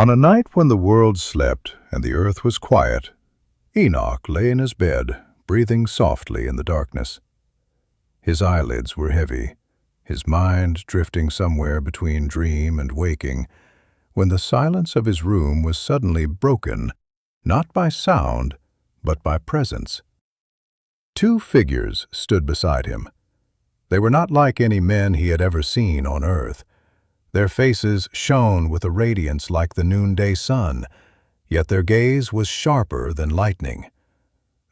On a night when the world slept and the earth was quiet, Enoch lay in his bed, breathing softly in the darkness. His eyelids were heavy, his mind drifting somewhere between dream and waking, when the silence of his room was suddenly broken, not by sound, but by presence. Two figures stood beside him. They were not like any men he had ever seen on earth. Their faces shone with a radiance like the noonday sun, yet their gaze was sharper than lightning.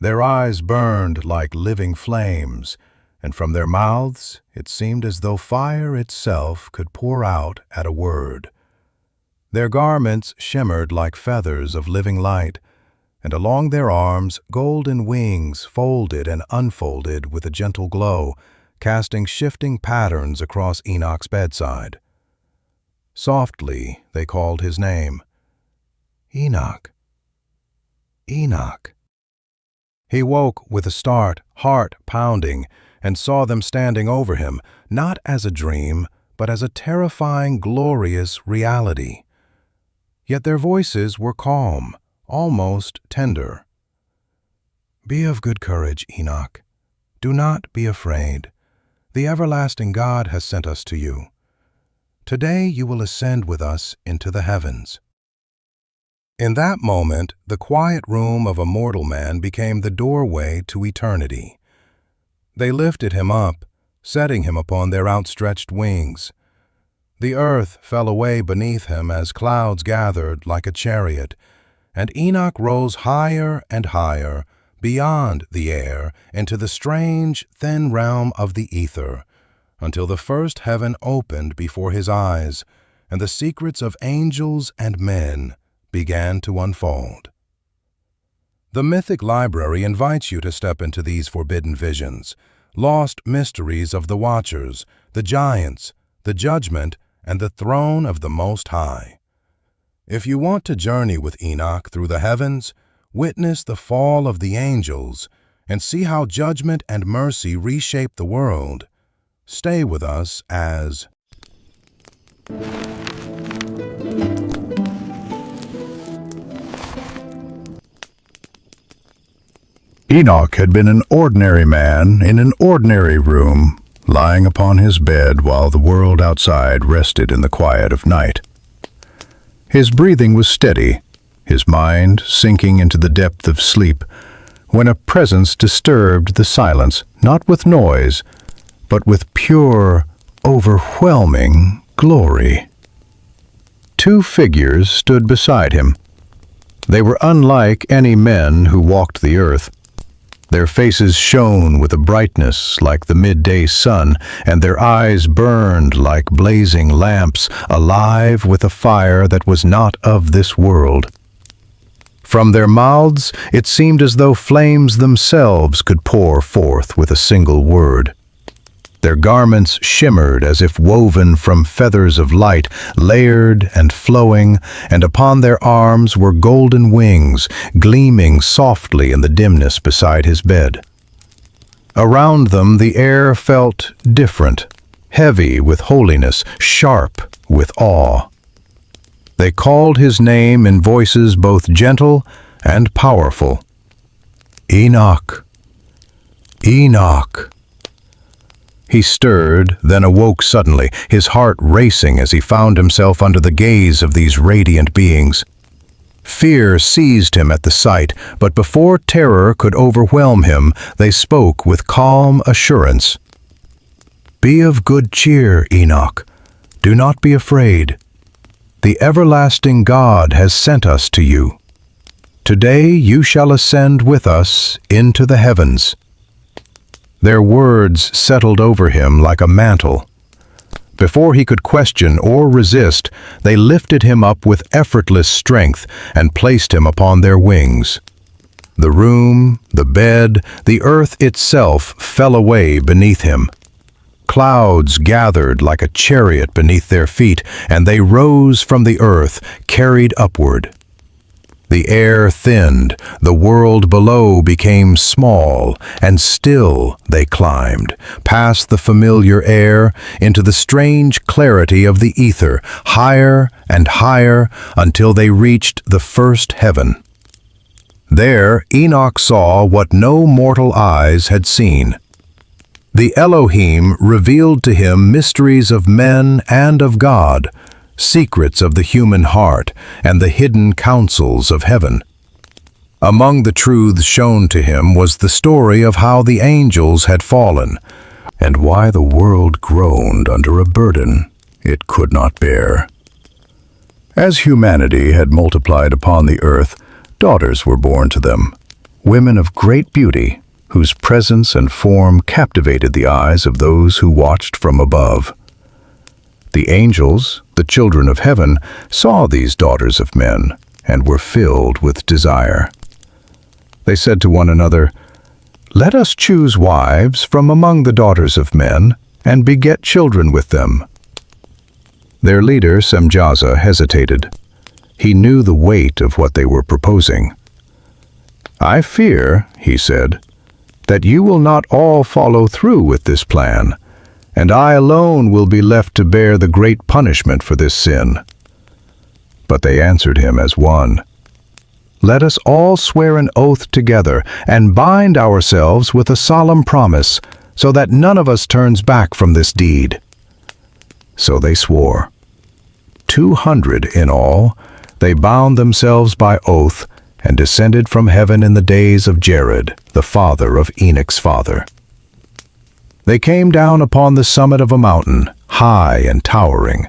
Their eyes burned like living flames, and from their mouths it seemed as though fire itself could pour out at a word. Their garments shimmered like feathers of living light, and along their arms golden wings folded and unfolded with a gentle glow, casting shifting patterns across Enoch's bedside. Softly they called his name. Enoch. Enoch. He woke with a start, heart pounding, and saw them standing over him, not as a dream, but as a terrifying, glorious reality. Yet their voices were calm, almost tender. "Be of good courage, Enoch. Do not be afraid. The everlasting God has sent us to you. Today you will ascend with us into the heavens." In that moment, the quiet room of a mortal man became the doorway to eternity. They lifted him up, setting him upon their outstretched wings. The earth fell away beneath him as clouds gathered like a chariot, and Enoch rose higher and higher, beyond the air, into the strange, thin realm of the ether, until the first heaven opened before his eyes, and the secrets of angels and men began to unfold. The Mythic Library invites you to step into these forbidden visions, lost mysteries of the Watchers, the giants, the judgment, and the throne of the Most High. If you want to journey with Enoch through the heavens, witness the fall of the angels, and see how judgment and mercy reshape the world, stay with us as Enoch had been an ordinary man in an ordinary room, lying upon his bed while the world outside rested in the quiet of night. His breathing was steady, his mind sinking into the depth of sleep, when a presence disturbed the silence, not with noise, but with pure, overwhelming glory. Two figures stood beside him. They were unlike any men who walked the earth. Their faces shone with a brightness like the midday sun, and their eyes burned like blazing lamps, alive with a fire that was not of this world. From their mouths it seemed as though flames themselves could pour forth with a single word. Their garments shimmered as if woven from feathers of light, layered and flowing, and upon their arms were golden wings, gleaming softly in the dimness beside his bed. Around them the air felt different, heavy with holiness, sharp with awe. They called his name in voices both gentle and powerful. Enoch, Enoch. He stirred, then awoke suddenly, his heart racing as he found himself under the gaze of these radiant beings. Fear seized him at the sight, but before terror could overwhelm him, they spoke with calm assurance. "Be of good cheer, Enoch. Do not be afraid. The everlasting God has sent us to you. Today you shall ascend with us into the heavens." Their words settled over him like a mantle. Before he could question or resist, they lifted him up with effortless strength and placed him upon their wings. The room, the bed, the earth itself fell away beneath him. Clouds gathered like a chariot beneath their feet, and they rose from the earth, carried upward. The air thinned, the world below became small, and still they climbed, past the familiar air, into the strange clarity of the ether, higher and higher, until they reached the first heaven. There Enoch saw what no mortal eyes had seen. The Elohim revealed to him mysteries of men and of God, secrets of the human heart, and the hidden counsels of heaven. Among the truths shown to him was the story of how the angels had fallen, and why the world groaned under a burden it could not bear. As humanity had multiplied upon the earth, daughters were born to them, women of great beauty, whose presence and form captivated the eyes of those who watched from above. The angels, the children of heaven, saw these daughters of men and were filled with desire. They said to one another, "Let us choose wives from among the daughters of men and beget children with them." Their leader, Semjaza, hesitated. He knew the weight of what they were proposing. "I fear," he said, "that you will not all follow through with this plan, and I alone will be left to bear the great punishment for this sin." But they answered him as one, "Let us all swear an oath together and bind ourselves with a solemn promise, so that none of us turns back from this deed." So they swore. 200 in all. They bound themselves by oath and descended from heaven in the days of Jared, the father of Enoch's father. They came down upon the summit of a mountain, high and towering.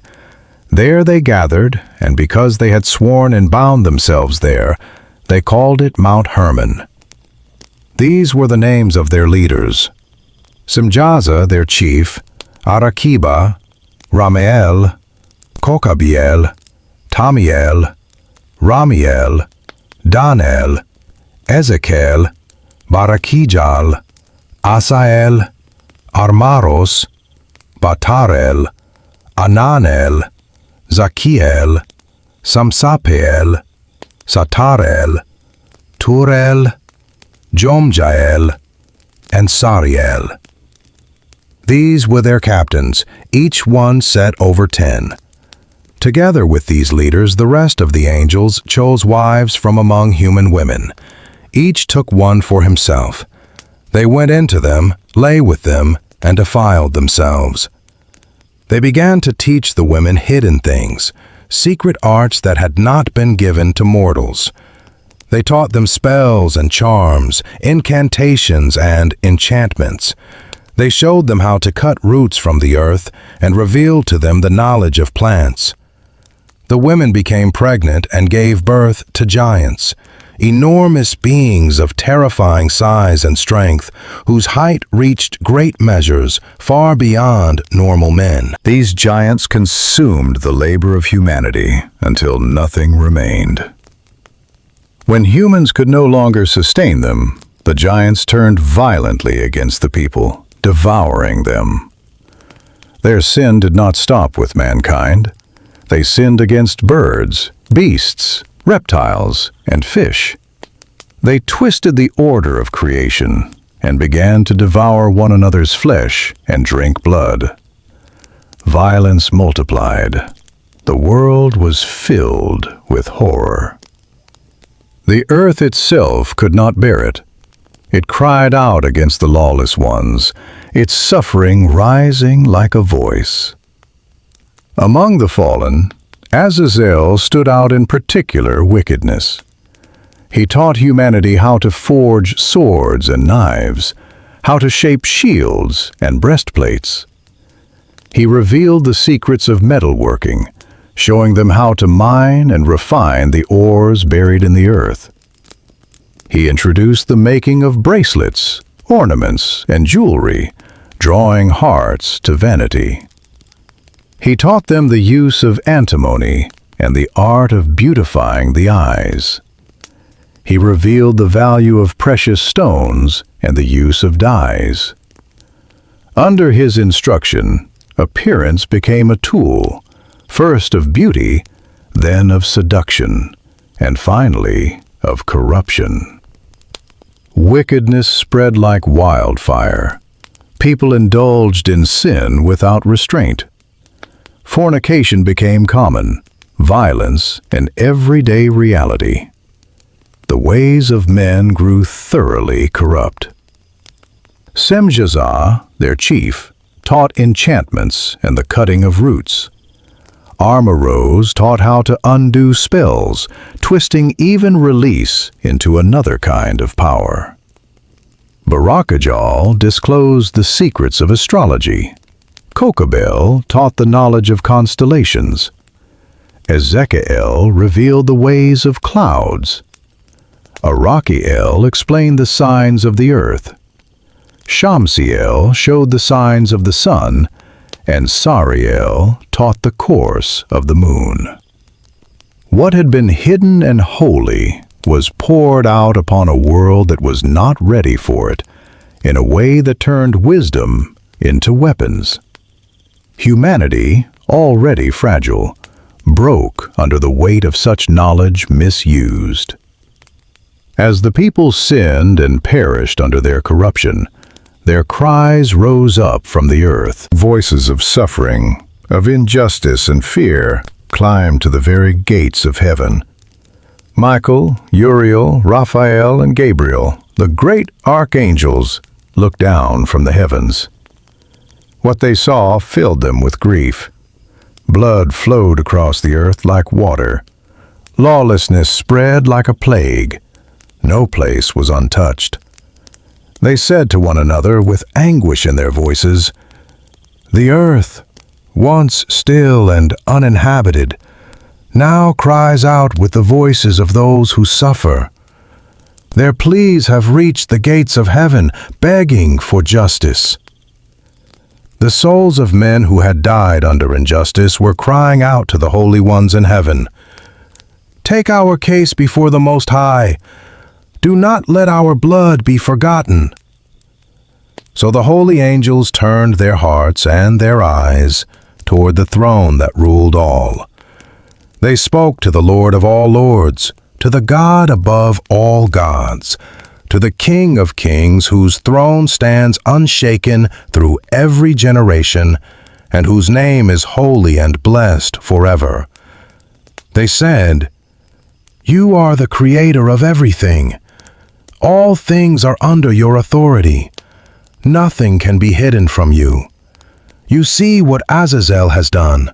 There they gathered, and because they had sworn and bound themselves there, they called it Mount Hermon. These were the names of their leaders: Semjaza, their chief, Arakiba, Ramael, Kokabiel, Tamiel, Ramiel, Danel, Ezekiel, Barakijal, Asael, Armaros, Batarel, Ananel, Zakiel, Samsapeel, Satarel, Turel, Jomjael, and Sariel. These were their captains, each one set over 10. Together with these leaders, the rest of the angels chose wives from among human women. Each took one for himself. They went into them, lay with them, and defiled themselves. They began to teach the women hidden things, secret arts that had not been given to mortals. They taught them spells and charms, incantations and enchantments. They showed them how to cut roots from the earth and revealed to them the knowledge of plants. The women became pregnant and gave birth to giants, enormous beings of terrifying size and strength, whose height reached great measures far beyond normal men. These giants consumed the labor of humanity until nothing remained. When humans could no longer sustain them, the giants turned violently against the people, devouring them. Their sin did not stop with mankind. They sinned against birds, beasts, reptiles, and fish. They twisted the order of creation and began to devour one another's flesh and drink blood. Violence multiplied. The world was filled with horror. The earth itself could not bear it. It cried out against the lawless ones, its suffering rising like a voice. Among the fallen, Azâzêl stood out in particular wickedness. He taught humanity how to forge swords and knives, how to shape shields and breastplates. He revealed the secrets of metalworking, showing them how to mine and refine the ores buried in the earth. He introduced the making of bracelets, ornaments, and jewelry, drawing hearts to vanity. He taught them the use of antimony and the art of beautifying the eyes. He revealed the value of precious stones and the use of dyes. Under his instruction, appearance became a tool, first of beauty, then of seduction, and finally of corruption. Wickedness spread like wildfire. People indulged in sin without restraint. Fornication became common, violence an everyday reality. The ways of men grew thoroughly corrupt. Semjazah, their chief, taught enchantments and the cutting of roots. Armorose taught how to undo spells, twisting even release into another kind of power. Barakajal disclosed the secrets of astrology. Kokabel taught the knowledge of constellations. Azâzêl revealed the ways of clouds. Arakiel explained the signs of the earth. Shamsiel showed the signs of the sun, and Sariel taught the course of the moon. What had been hidden and holy was poured out upon a world that was not ready for it, in a way that turned wisdom into weapons. Humanity, already fragile, broke under the weight of such knowledge misused. As the people sinned and perished under their corruption, their cries rose up from the earth. Voices of suffering, of injustice and fear climbed to the very gates of heaven. Michael, Uriel, Raphael, and Gabriel, the great archangels, looked down from the heavens. What they saw filled them with grief. Blood flowed across the earth like water. Lawlessness spread like a plague. No place was untouched. They said to one another with anguish in their voices, "The earth, once still and uninhabited, now cries out with the voices of those who suffer. Their pleas have reached the gates of heaven, begging for justice." The souls of men who had died under injustice were crying out to the holy ones in heaven, "Take our case before the Most High. Do not let our blood be forgotten." So the holy angels turned their hearts and their eyes toward the throne that ruled all. They spoke to the Lord of all lords, to the God above all gods, to the King of kings whose throne stands unshaken through every generation, and whose name is holy and blessed forever. They said, "You are the creator of everything. All things are under your authority. Nothing can be hidden from you. You see what Azâzêl has done,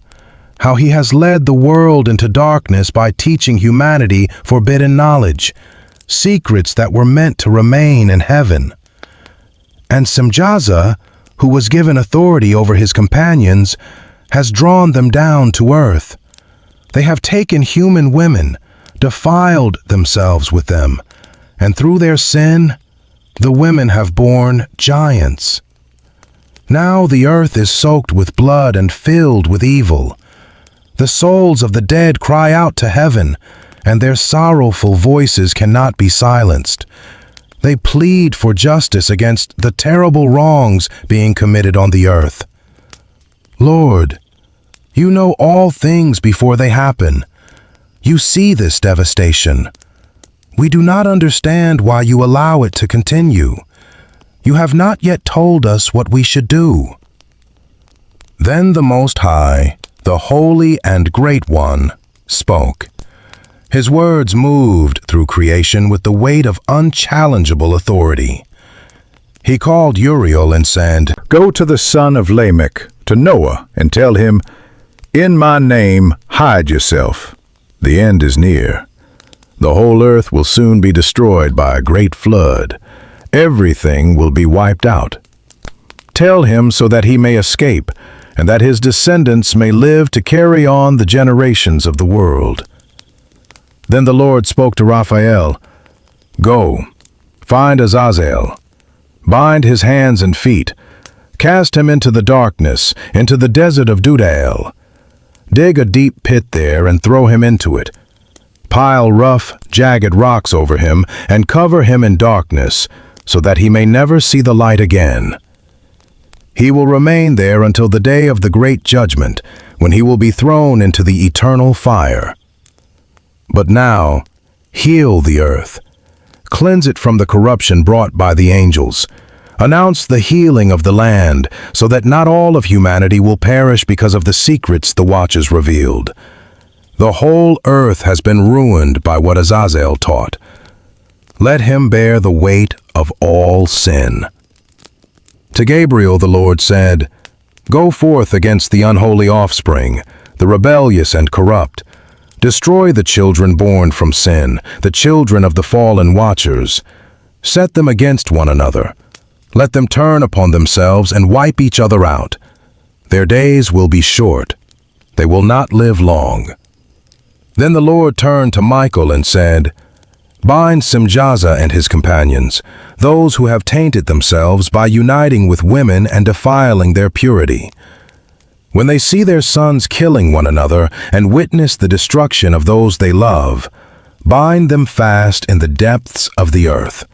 how he has led the world into darkness by teaching humanity forbidden knowledge, secrets that were meant to remain in heaven. And Semjazah, who was given authority over his companions, has drawn them down to earth. They have taken human women, defiled themselves with them, and through their sin, the women have borne giants. Now the earth is soaked with blood and filled with evil. The souls of the dead cry out to heaven, and their sorrowful voices cannot be silenced. They plead for justice against the terrible wrongs being committed on the earth. Lord, you know all things before they happen. You see this devastation. We do not understand why you allow it to continue. You have not yet told us what we should do." Then the Most High, the Holy and Great One, spoke. His words moved through creation with the weight of unchallengeable authority. He called Uriel and said, "Go to the son of Lamech, to Noah, and tell him, 'In my name hide yourself. The end is near. The whole earth will soon be destroyed by a great flood. Everything will be wiped out. Tell him so that he may escape, and that his descendants may live to carry on the generations of the world.'" Then the Lord spoke to Raphael, "Go, find Azâzêl, bind his hands and feet, cast him into the darkness, into the desert of Dudael. Dig a deep pit there and throw him into it. Pile rough, jagged rocks over him and cover him in darkness, so that he may never see the light again. He will remain there until the day of the great judgment, when he will be thrown into the eternal fire. But now Heal the earth. Cleanse it from the corruption brought by the angels. Announce the healing of the land, so that not all of humanity will perish because of the secrets the watchers revealed. The whole earth has been ruined by what Azâzêl taught. Let him bear the weight of all sin. To Gabriel the Lord said, Go forth against the unholy offspring, the rebellious and corrupt. Destroy the children born from sin, the children of the fallen watchers. Set them against one another. Let them turn upon themselves and wipe each other out. Their days will be short. They will not live long. Then the Lord turned to Michael and said, Bind Simjaza and his companions, those who have tainted themselves by uniting with women and defiling their purity. When they see their sons killing one another and witness the destruction of those they love, bind them fast in the depths of the earth.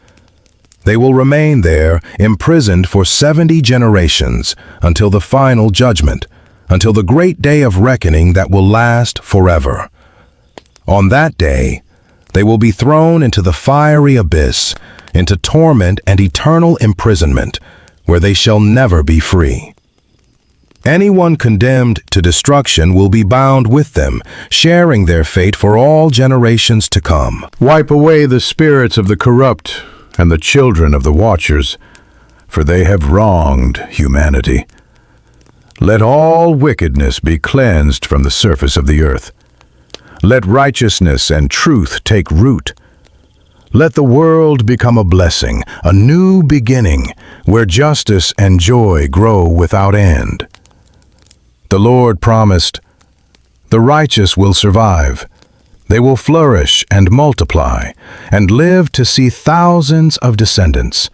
They will remain there, imprisoned for 70 generations, until the final judgment, until the great day of reckoning that will last forever. On that day, they will be thrown into the fiery abyss, into torment and eternal imprisonment, where they shall never be free. Anyone condemned to destruction will be bound with them, sharing their fate for all generations to come. Wipe away the spirits of the corrupt and the children of the watchers, for they have wronged humanity. Let all wickedness be cleansed from the surface of the earth. Let righteousness and truth take root. Let the world become a blessing, a new beginning, where justice and joy grow without end. The Lord promised, The righteous will survive. They will flourish and multiply, and live to see thousands of descendants.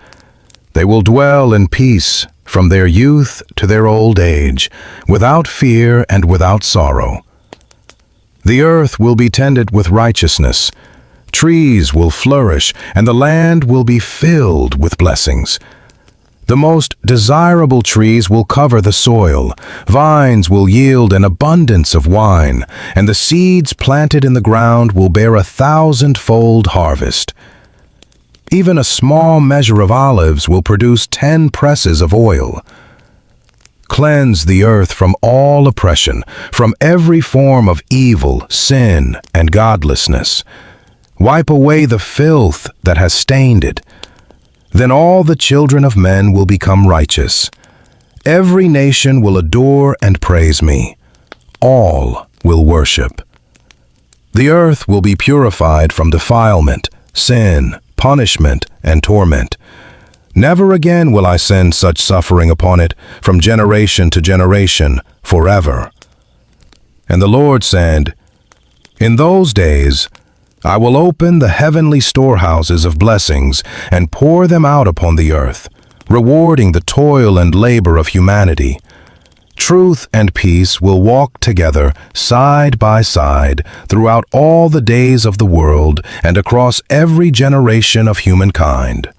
They will dwell in peace from their youth to their old age, without fear and without sorrow. The earth will be tended with righteousness. Trees will flourish, and the land will be filled with blessings. The most desirable trees will cover the soil, vines will yield an abundance of wine, and the seeds planted in the ground will bear 1,000-fold harvest. Even a small measure of olives will produce 10 presses of oil. Cleanse the earth from all oppression, from every form of evil, sin, and godlessness. Wipe away the filth that has stained it. Then all the children of men will become righteous. Every nation will adore and praise me. All will worship. The earth will be purified from defilement, sin, punishment, and torment. Never again will I send such suffering upon it, from generation to generation, forever. And the Lord said, In those days I will open the heavenly storehouses of blessings and pour them out upon the earth, rewarding the toil and labor of humanity. Truth and peace will walk together, side by side, throughout all the days of the world and across every generation of humankind.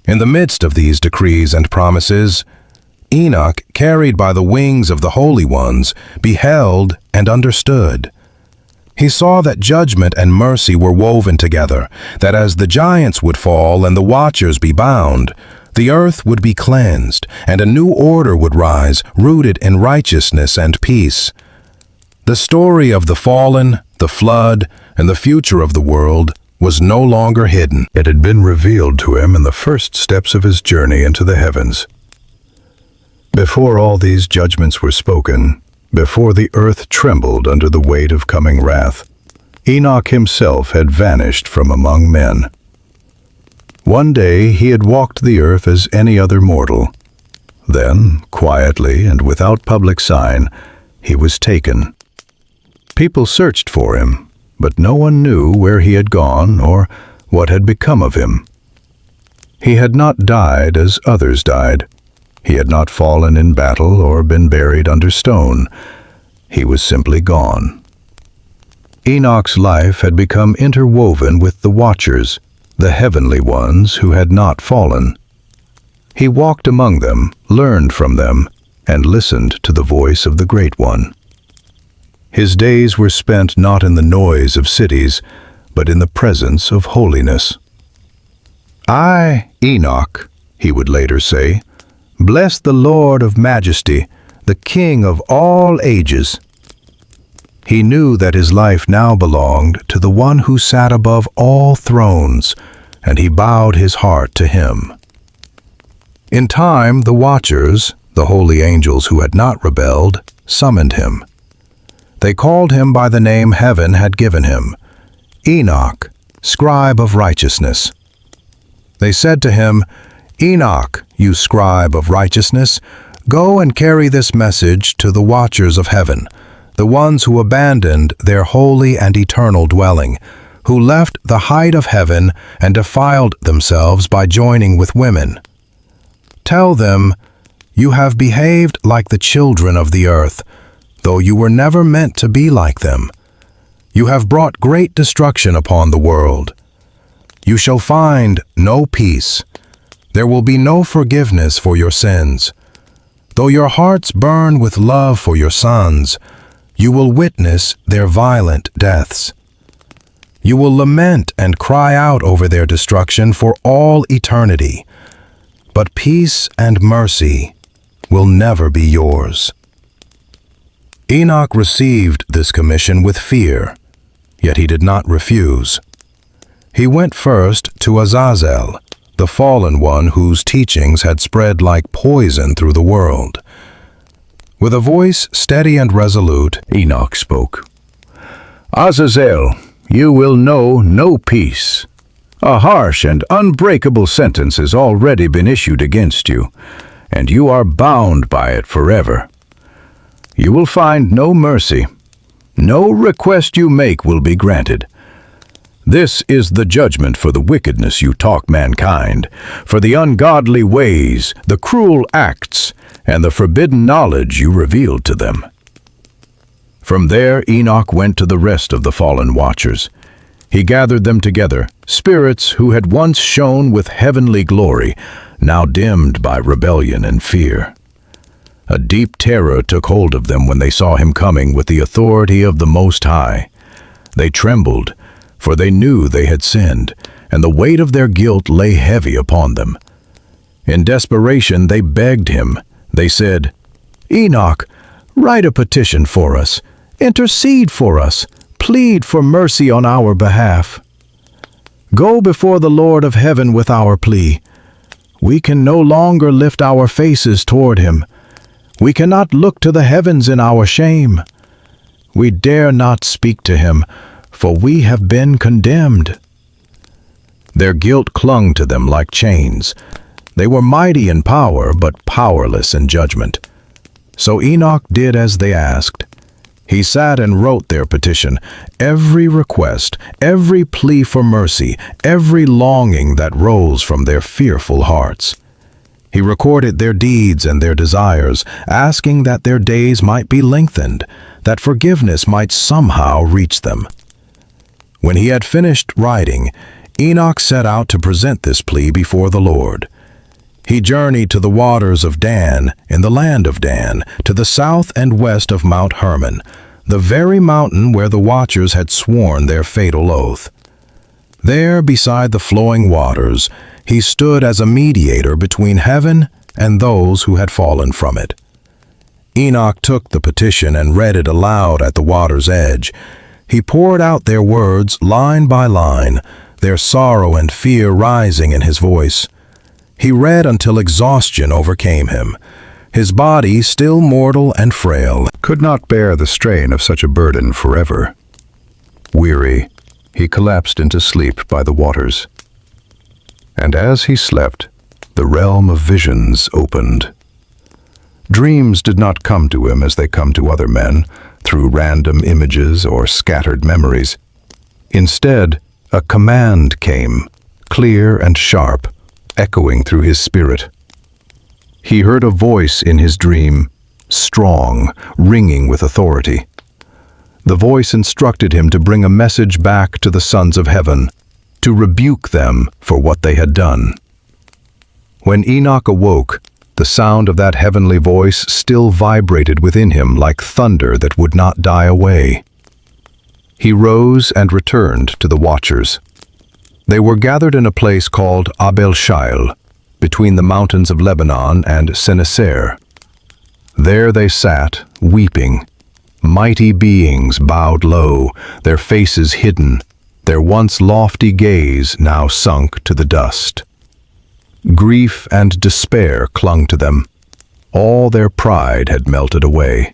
In the midst of these decrees and promises, Enoch, carried by the wings of the holy ones, beheld and understood. He saw that judgment and mercy were woven together, that as the giants would fall and the watchers be bound, the earth would be cleansed, and a new order would rise, rooted in righteousness and peace. The story of the fallen, the flood, and the future of the world was no longer hidden. It had been revealed to him in the first steps of his journey into the heavens. Before all these judgments were spoken, before the earth trembled under the weight of coming wrath, Enoch himself had vanished from among men. One day he had walked the earth as any other mortal. Then, quietly and without public sign, he was taken. People searched for him, but no one knew where he had gone or what had become of him. He had not died as others died. He had not fallen in battle or been buried under stone. He was simply gone. Enoch's life had become interwoven with the watchers, the heavenly ones who had not fallen. He walked among them, learned from them, and listened to the voice of the Great One. His days were spent not in the noise of cities, but in the presence of holiness. "I, Enoch," he would later say, "bless the Lord of majesty, the King of all ages." He knew that his life now belonged to the one who sat above all thrones, and he bowed his heart to him. In time, the Watchers, the holy angels who had not rebelled, summoned him. They called him by the name heaven had given him, Enoch, scribe of righteousness. They said to him, "Enoch, you scribe of righteousness, go and carry this message to the Watchers of heaven, the ones who abandoned their holy and eternal dwelling, who left the height of heaven and defiled themselves by joining with women. Tell them, you have behaved like the children of the earth, though you were never meant to be like them. You have brought great destruction upon the world. You shall find no peace. There will be no forgiveness for your sins. Though your hearts burn with love for your sons, you will witness their violent deaths. You will lament and cry out over their destruction for all eternity. But peace and mercy will never be yours." Enoch received this commission with fear, yet he did not refuse. He went first to Azâzêl, the fallen one whose teachings had spread like poison through the world. With a voice steady and resolute, Enoch spoke. "Azâzêl, you will know no peace. A harsh and unbreakable sentence has already been issued against you, and you are bound by it forever. You will find no mercy. No request you make will be granted. This is the judgment for the wickedness you taught mankind, for the ungodly ways, the cruel acts, and the forbidden knowledge you revealed to them." From there Enoch went to the rest of the fallen Watchers. He gathered them together, spirits who had once shone with heavenly glory, now dimmed by rebellion and fear. A deep terror took hold of them when they saw him coming with the authority of the Most High. They trembled, for they knew they had sinned, and the weight of their guilt lay heavy upon them. In desperation they begged him. They said, "Enoch, write a petition for us, intercede for us, plead for mercy on our behalf. Go before the Lord of heaven with our plea. We can no longer lift our faces toward him. We cannot look to the heavens in our shame. We dare not speak to him, for we have been condemned." Their guilt clung to them like chains. They were mighty in power, but powerless in judgment. So Enoch did as they asked. He sat and wrote their petition, every request, every plea for mercy, every longing that rose from their fearful hearts. He recorded their deeds and their desires, asking that their days might be lengthened, that forgiveness might somehow reach them. When he had finished writing, Enoch set out to present this plea before the Lord. He journeyed to the waters of Dan, in the land of Dan, to the south and west of Mount Hermon, the very mountain where the Watchers had sworn their fatal oath. There, beside the flowing waters, he stood as a mediator between heaven and those who had fallen from it. Enoch took the petition and read it aloud at the water's edge. He poured out their words line by line, their sorrow and fear rising in his voice. He read until exhaustion overcame him. His body, still mortal and frail, could not bear the strain of such a burden forever. Weary, he collapsed into sleep by the waters. And as he slept, the realm of visions opened. Dreams did not come to him as they come to other men, through random images or scattered memories. Instead, a command came, clear and sharp, echoing through his spirit. He heard a voice in his dream, strong, ringing with authority. The voice instructed him to bring a message back to the sons of heaven, to rebuke them for what they had done. When Enoch awoke, the sound of that heavenly voice still vibrated within him like thunder that would not die away. He rose and returned to the watchers. They were gathered in a place called Abel, between the mountains of Lebanon and Senecer. There they sat, weeping. Mighty beings bowed low, their faces hidden, their once lofty gaze now sunk to the dust. Grief and despair clung to them. All their pride had melted away.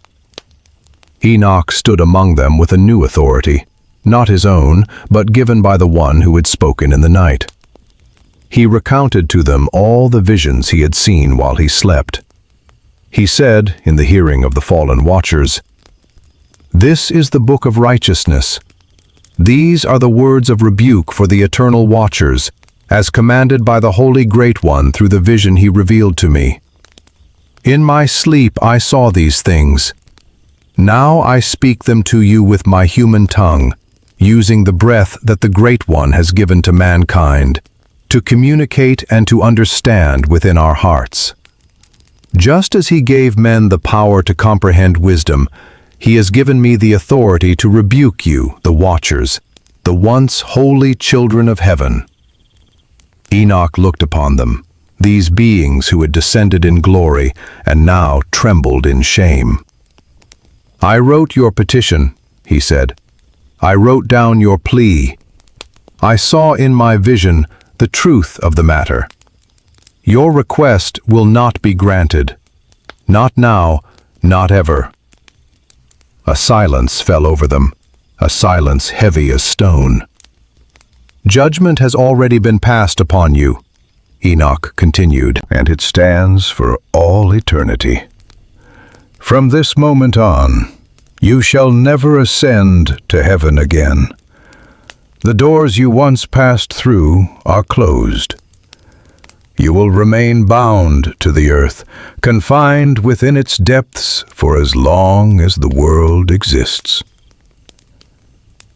Enoch stood among them with a new authority, not his own, but given by the one who had spoken in the night. He recounted to them all the visions he had seen while he slept. He said, in the hearing of the fallen watchers, "This is the book of righteousness. These are the words of rebuke for the eternal watchers, as commanded by the Holy Great One through the vision he revealed to me. In my sleep I saw these things. Now I speak them to you with my human tongue, using the breath that the Great One has given to mankind, to communicate and to understand within our hearts. Just as he gave men the power to comprehend wisdom, he has given me the authority to rebuke you, the watchers, the once holy children of heaven." Enoch looked upon them, these beings who had descended in glory and now trembled in shame. "I wrote your petition," he said. "I wrote down your plea. I saw in my vision the truth of the matter. Your request will not be granted. Not now, not ever." A silence fell over them, a silence heavy as stone. "Judgment has already been passed upon you," Enoch continued, "and it stands for all eternity. From this moment on, you shall never ascend to heaven again. The doors you once passed through are closed. You will remain bound to the earth, confined within its depths for as long as the world exists."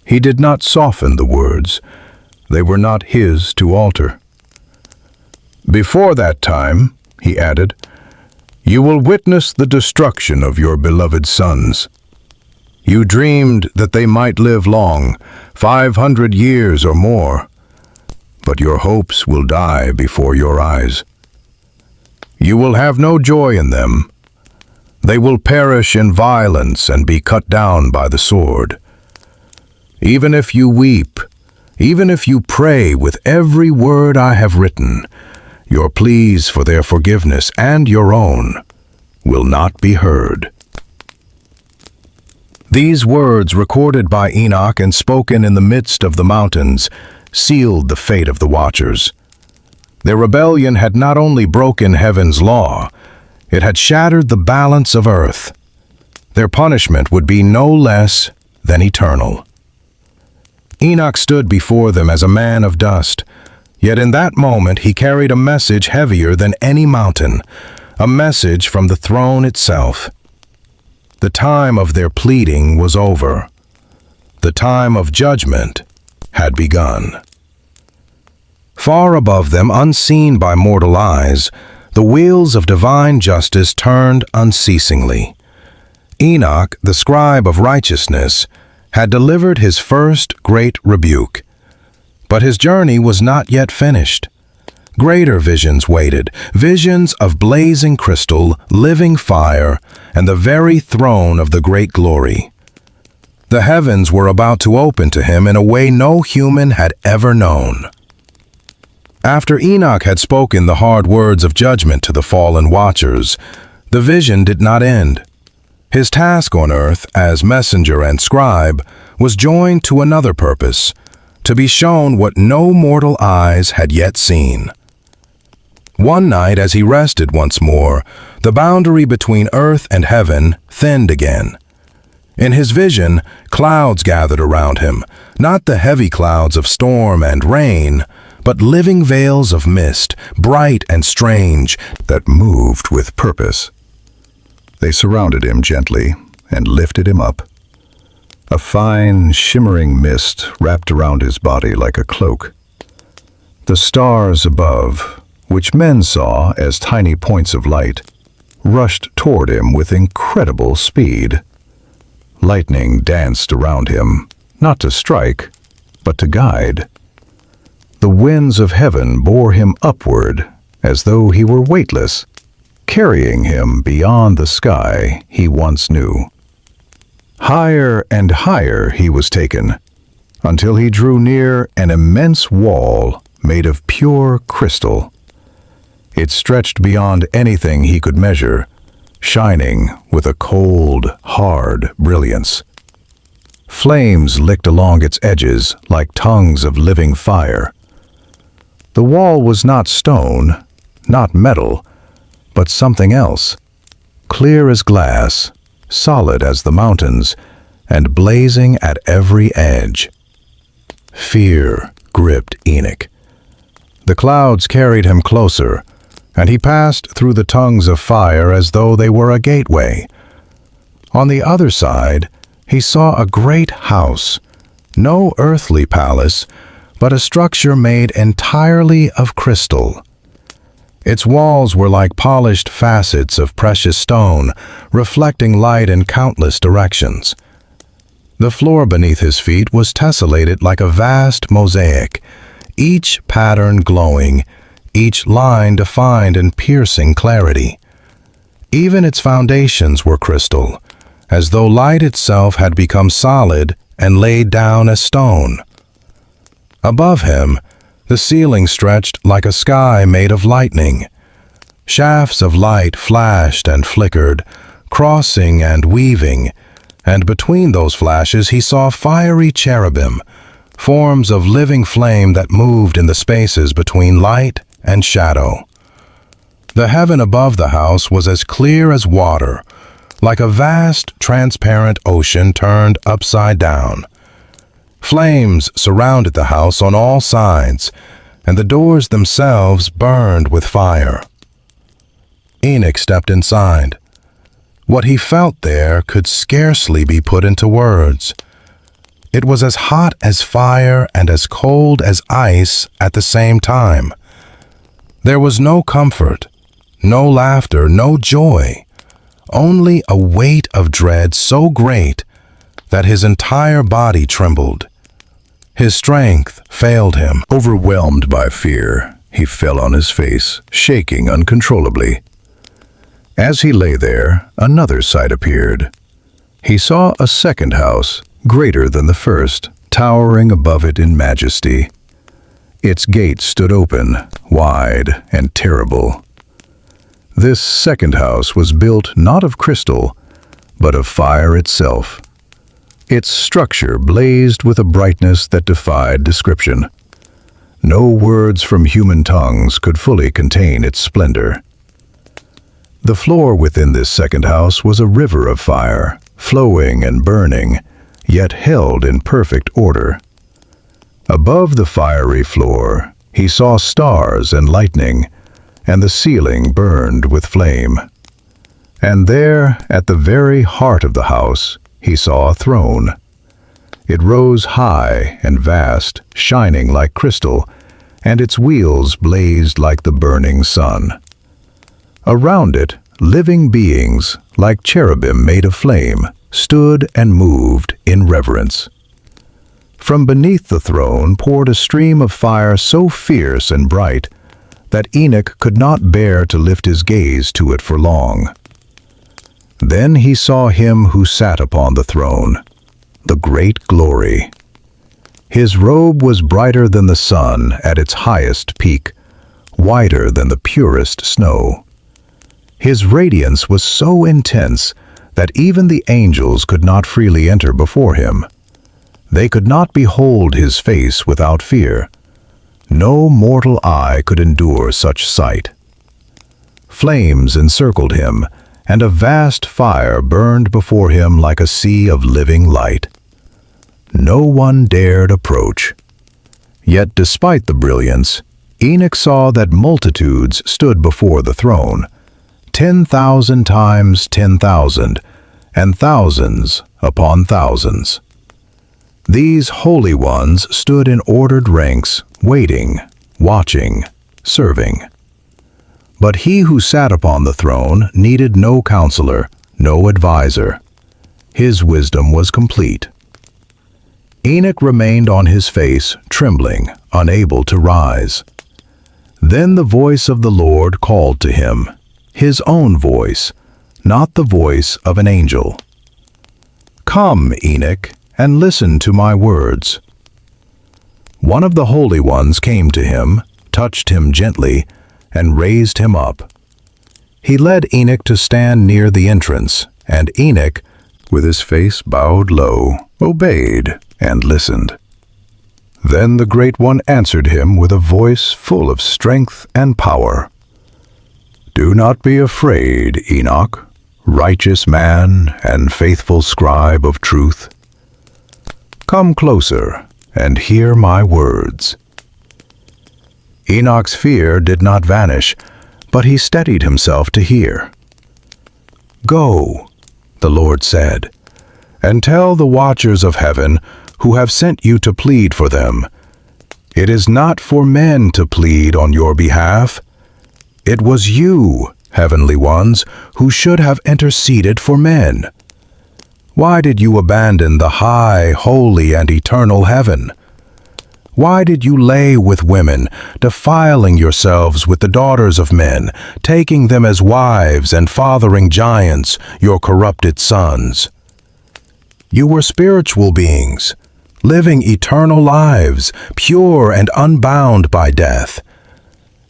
He did not soften the words. They were not his to alter. "Before that time," he added, "you will witness the destruction of your beloved sons. You dreamed that they might live long, 500 years or more, but your hopes will die before your eyes. You will have no joy in them. They will perish in violence and be cut down by the sword. Even if you weep, even if you pray with every word I have written, your pleas for their forgiveness and your own will not be heard." These words, recorded by Enoch and spoken in the midst of the mountains, sealed the fate of the watchers. Their rebellion had not only broken heaven's law, it had shattered the balance of earth. Their punishment would be no less than eternal. Enoch stood before them as a man of dust, yet in that moment he carried a message heavier than any mountain, a message from the throne itself. The time of their pleading was over. The time of judgment had begun. Far above them, unseen by mortal eyes, the wheels of divine justice turned unceasingly. Enoch, the scribe of righteousness, had delivered his first great rebuke. But his journey was not yet finished. Greater visions waited, visions of blazing crystal, living fire, and the very throne of the great glory. The heavens were about to open to him in a way no human had ever known. After Enoch had spoken the hard words of judgment to the fallen watchers, the vision did not end. His task on earth as messenger and scribe was joined to another purpose, to be shown what no mortal eyes had yet seen. One night, as he rested once more, the boundary between earth and heaven thinned again. In his vision, clouds gathered around him, not the heavy clouds of storm and rain, but living veils of mist, bright and strange, that moved with purpose. They surrounded him gently and lifted him up. A fine, shimmering mist wrapped around his body like a cloak. The stars above, which men saw as tiny points of light, rushed toward him with incredible speed. Lightning danced around him, not to strike, but to guide. The winds of heaven bore him upward as though he were weightless, carrying him beyond the sky he once knew. Higher and higher he was taken, until he drew near an immense wall made of pure crystal. It stretched beyond anything he could measure, shining with a cold, hard brilliance. Flames licked along its edges like tongues of living fire. The wall was not stone, not metal, but something else, clear as glass, solid as the mountains, and blazing at every edge. Fear gripped Enoch. The clouds carried him closer, and he passed through the tongues of fire as though they were a gateway. On the other side, he saw a great house, no earthly palace, but a structure made entirely of crystal. Its walls were like polished facets of precious stone, reflecting light in countless directions. The floor beneath his feet was tessellated like a vast mosaic, each pattern glowing, each line defined in piercing clarity. Even its foundations were crystal, as though light itself had become solid and laid down as stone. Above him, the ceiling stretched like a sky made of lightning. Shafts of light flashed and flickered, crossing and weaving, and between those flashes he saw fiery cherubim, forms of living flame that moved in the spaces between light and shadow. The heaven above the house was as clear as water, like a vast, transparent ocean turned upside down. Flames surrounded the house on all sides, and the doors themselves burned with fire. Enoch stepped inside. What he felt there could scarcely be put into words. It was as hot as fire and as cold as ice at the same time. There was no comfort, no laughter, no joy, only a weight of dread so great that his entire body trembled. His strength failed him. Overwhelmed by fear, he fell on his face, shaking uncontrollably. As he lay there, another sight appeared. He saw a second house, greater than the first, towering above it in majesty. Its gates stood open, wide and terrible. This second house was built not of crystal, but of fire itself. Its structure blazed with a brightness that defied description. No words from human tongues could fully contain its splendor. The floor within this second house was a river of fire, flowing and burning, yet held in perfect order. Above the fiery floor, he saw stars and lightning, and the ceiling burned with flame. And there, at the very heart of the house, he saw a throne. It rose high and vast, shining like crystal, and its wheels blazed like the burning sun. Around it, living beings, like cherubim made of flame, stood and moved in reverence. From beneath the throne poured a stream of fire so fierce and bright that Enoch could not bear to lift his gaze to it for long. Then he saw him who sat upon the throne, the great glory. His robe was brighter than the sun at its highest peak, whiter than the purest snow. His radiance was so intense that even the angels could not freely enter before him. They could not behold his face without fear. No mortal eye could endure such sight. Flames encircled him, and a vast fire burned before him like a sea of living light. No one dared approach. Yet despite the brilliance, Enoch saw that multitudes stood before the throne, 10,000 times 10,000, and thousands upon thousands. These holy ones stood in ordered ranks, waiting, watching, serving. But he who sat upon the throne needed no counselor, no advisor. His wisdom was complete. Enoch remained on his face, trembling, unable to rise. Then the voice of the Lord called to him, his own voice, not the voice of an angel. "Come, Enoch, and listen to my words." One of the holy ones came to him, touched him gently, and raised him up. He led Enoch to stand near the entrance, and Enoch, with his face bowed low, obeyed and listened. Then the Great One answered him with a voice full of strength and power. "Do not be afraid, Enoch, righteous man and faithful scribe of truth. Come closer and hear my words." Enoch's fear did not vanish, but he steadied himself to hear. "Go," the Lord said, "and tell the watchers of heaven who have sent you to plead for them. It is not for men to plead on your behalf. It was you, heavenly ones, who should have interceded for men. Why did you abandon the high, holy, and eternal heaven? Why did you lay with women, defiling yourselves with the daughters of men, taking them as wives and fathering giants, your corrupted sons? You were spiritual beings, living eternal lives, pure and unbound by death.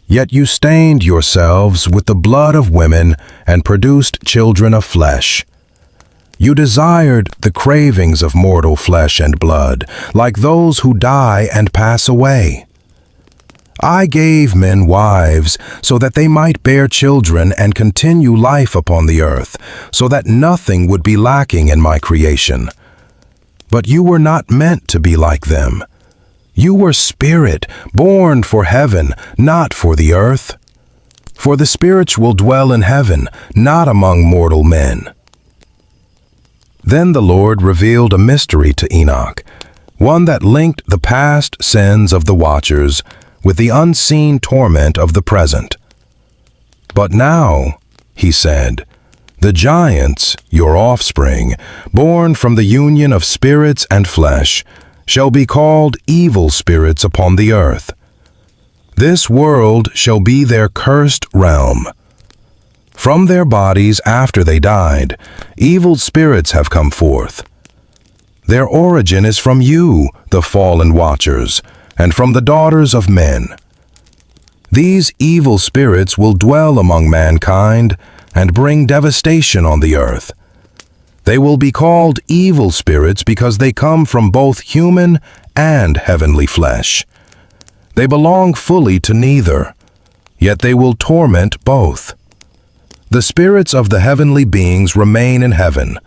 Yet you stained yourselves with the blood of women and produced children of flesh. You desired the cravings of mortal flesh and blood, like those who die and pass away. I gave men wives so that they might bear children and continue life upon the earth, so that nothing would be lacking in my creation. But you were not meant to be like them. You were spirit, born for heaven, not for the earth. For the spirits will dwell in heaven, not among mortal men. Then the Lord revealed a mystery to Enoch, one that linked the past sins of the watchers with the unseen torment of the present. "But now," he said, "the giants, your offspring, born from the union of spirits and flesh, shall be called evil spirits upon the earth. This world shall be their cursed realm. From their bodies after they died, evil spirits have come forth. Their origin is from you, the fallen watchers, and from the daughters of men. These evil spirits will dwell among mankind and bring devastation on the earth. They will be called evil spirits because they come from both human and heavenly flesh. They belong fully to neither, yet they will torment both. The spirits of the heavenly beings remain in heaven.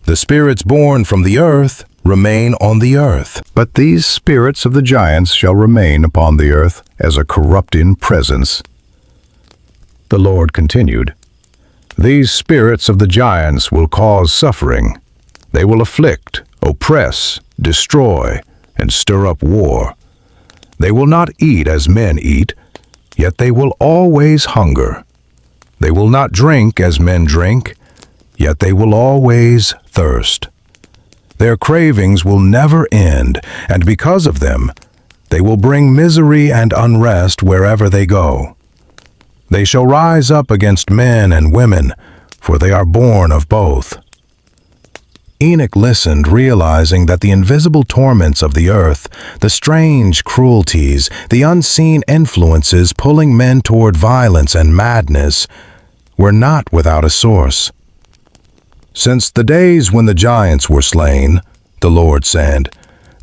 The spirits born from the earth remain on the earth. But these spirits of the giants shall remain upon the earth as a corrupting presence." The Lord continued, "These spirits of the giants will cause suffering. They will afflict, oppress, destroy, and stir up war. They will not eat as men eat, yet they will always hunger. They will not drink as men drink, yet they will always thirst. Their cravings will never end, and because of them, they will bring misery and unrest wherever they go. They shall rise up against men and women, for they are born of both." Enoch listened, realizing that the invisible torments of the earth, the strange cruelties, the unseen influences pulling men toward violence and madness, were not without a source. "Since the days when the giants were slain," the Lord said,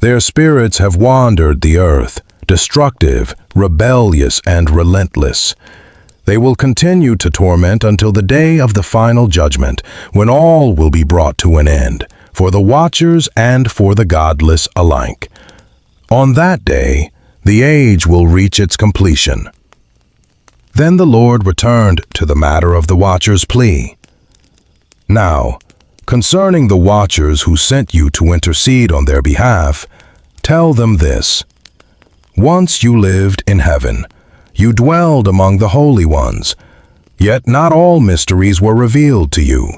"their spirits have wandered the earth, destructive, rebellious, and relentless. They will continue to torment until the day of the final judgment, when all will be brought to an end, for the watchers and for the godless alike. On that day, the age will reach its completion." Then the Lord returned to the matter of the watchers' plea. "Now, concerning the watchers who sent you to intercede on their behalf, tell them this. Once you lived in heaven. You dwelled among the holy ones. Yet not all mysteries were revealed to you.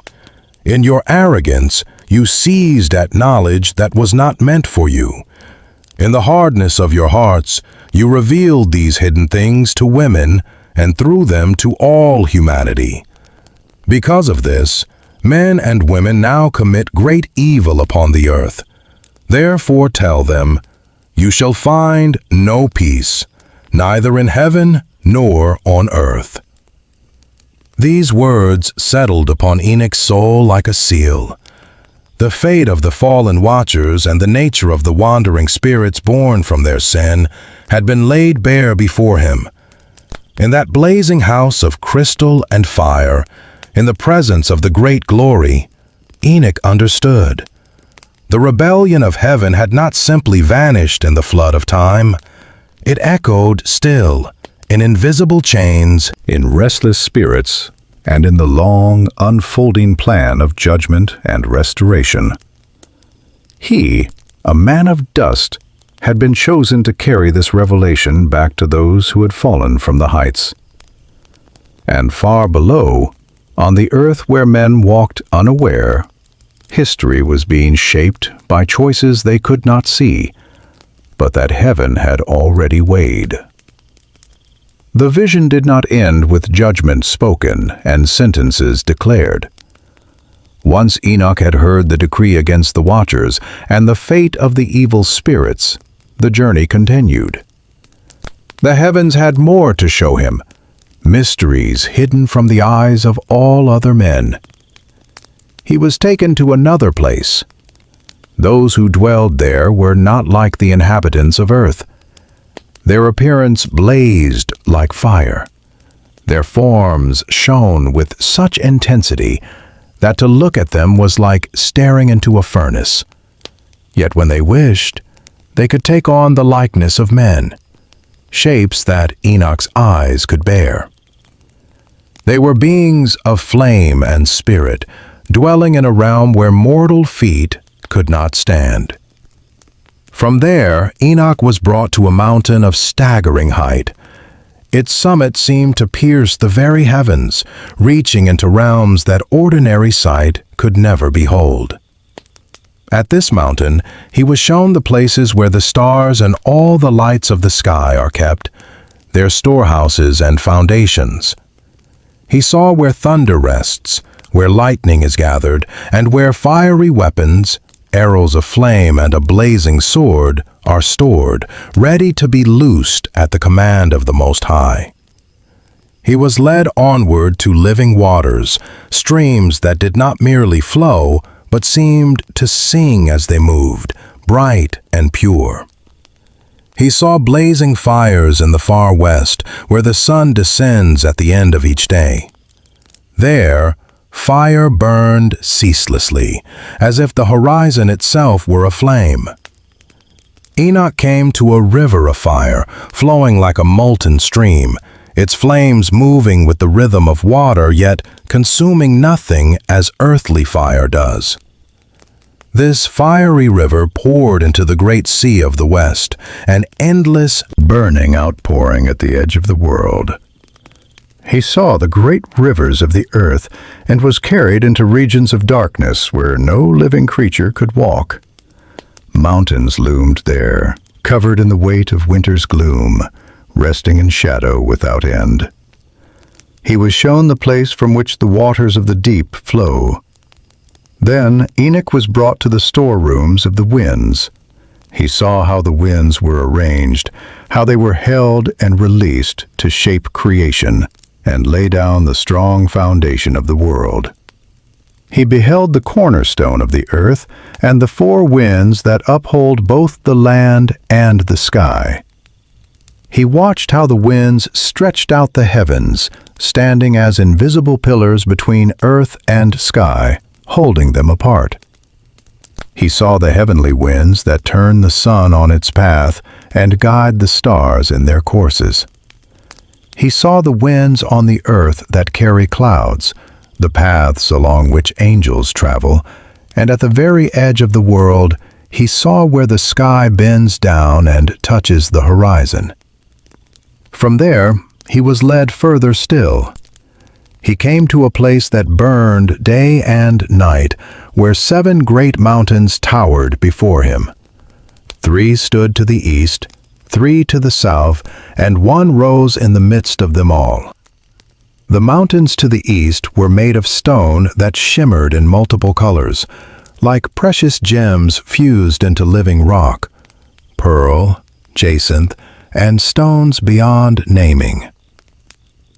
In your arrogance, you seized at knowledge that was not meant for you. In the hardness of your hearts, you revealed these hidden things to women, and through them to all humanity. Because of this, men and women now commit great evil upon the earth. Therefore tell them, you shall find no peace, neither in heaven nor on earth. These words settled upon Enoch's soul like a seal. The fate of the fallen watchers and the nature of the wandering spirits born from their sin had been laid bare before him. In that blazing house of crystal and fire, in the presence of the great glory, Enoch understood. The rebellion of heaven had not simply vanished in the flood of time. It echoed still, in invisible chains, in restless spirits, and in the long, unfolding plan of judgment and restoration. He, a man of dust, had been chosen to carry this revelation back to those who had fallen from the heights. And far below, on the earth where men walked unaware, history was being shaped by choices they could not see, but that heaven had already weighed. The vision did not end with judgment spoken and sentences declared. Once Enoch had heard the decree against the watchers and the fate of the evil spirits, the journey continued. The heavens had more to show him, mysteries hidden from the eyes of all other men. He was taken to another place. Those who dwelled there were not like the inhabitants of earth. Their appearance blazed like fire. Their forms shone with such intensity that to look at them was like staring into a furnace. Yet when they wished, they could take on the likeness of men, shapes that Enoch's eyes could bear. They were beings of flame and spirit, dwelling in a realm where mortal feet could not stand. From there, Enoch was brought to a mountain of staggering height. Its summit seemed to pierce the very heavens, reaching into realms that ordinary sight could never behold. At this mountain, he was shown the places where the stars and all the lights of the sky are kept, their storehouses and foundations. He saw where thunder rests, where lightning is gathered, and where fiery weapons, arrows of flame and a blazing sword, are stored, ready to be loosed at the command of the Most High. He was led onward to living waters, streams that did not merely flow, but seemed to sing as they moved, bright and pure. He saw blazing fires in the far west, where the sun descends at the end of each day. There, fire burned ceaselessly, as if the horizon itself were aflame. Enoch came to a river of fire, flowing like a molten stream, its flames moving with the rhythm of water, yet consuming nothing as earthly fire does. This fiery river poured into the great sea of the west, an endless, burning outpouring at the edge of the world. He saw the great rivers of the earth and was carried into regions of darkness where no living creature could walk. Mountains loomed there, covered in the weight of winter's gloom, resting in shadow without end. He was shown the place from which the waters of the deep flow. Then Enoch was brought to the storerooms of the winds. He saw how the winds were arranged, how they were held and released to shape creation and lay down the strong foundation of the world. He beheld the cornerstone of the earth and the four winds that uphold both the land and the sky. He watched how the winds stretched out the heavens, standing as invisible pillars between earth and sky, holding them apart. He saw the heavenly winds that turn the sun on its path and guide the stars in their courses. He saw the winds on the earth that carry clouds, the paths along which angels travel, and at the very edge of the world, he saw where the sky bends down and touches the horizon. From there, he was led further still. He came to a place that burned day and night, where 7 great mountains towered before him. 3 stood to the east, 3 to the south, and 1 rose in the midst of them all. The mountains to the east were made of stone that shimmered in multiple colors, like precious gems fused into living rock, pearl, jacinth, and stones beyond naming.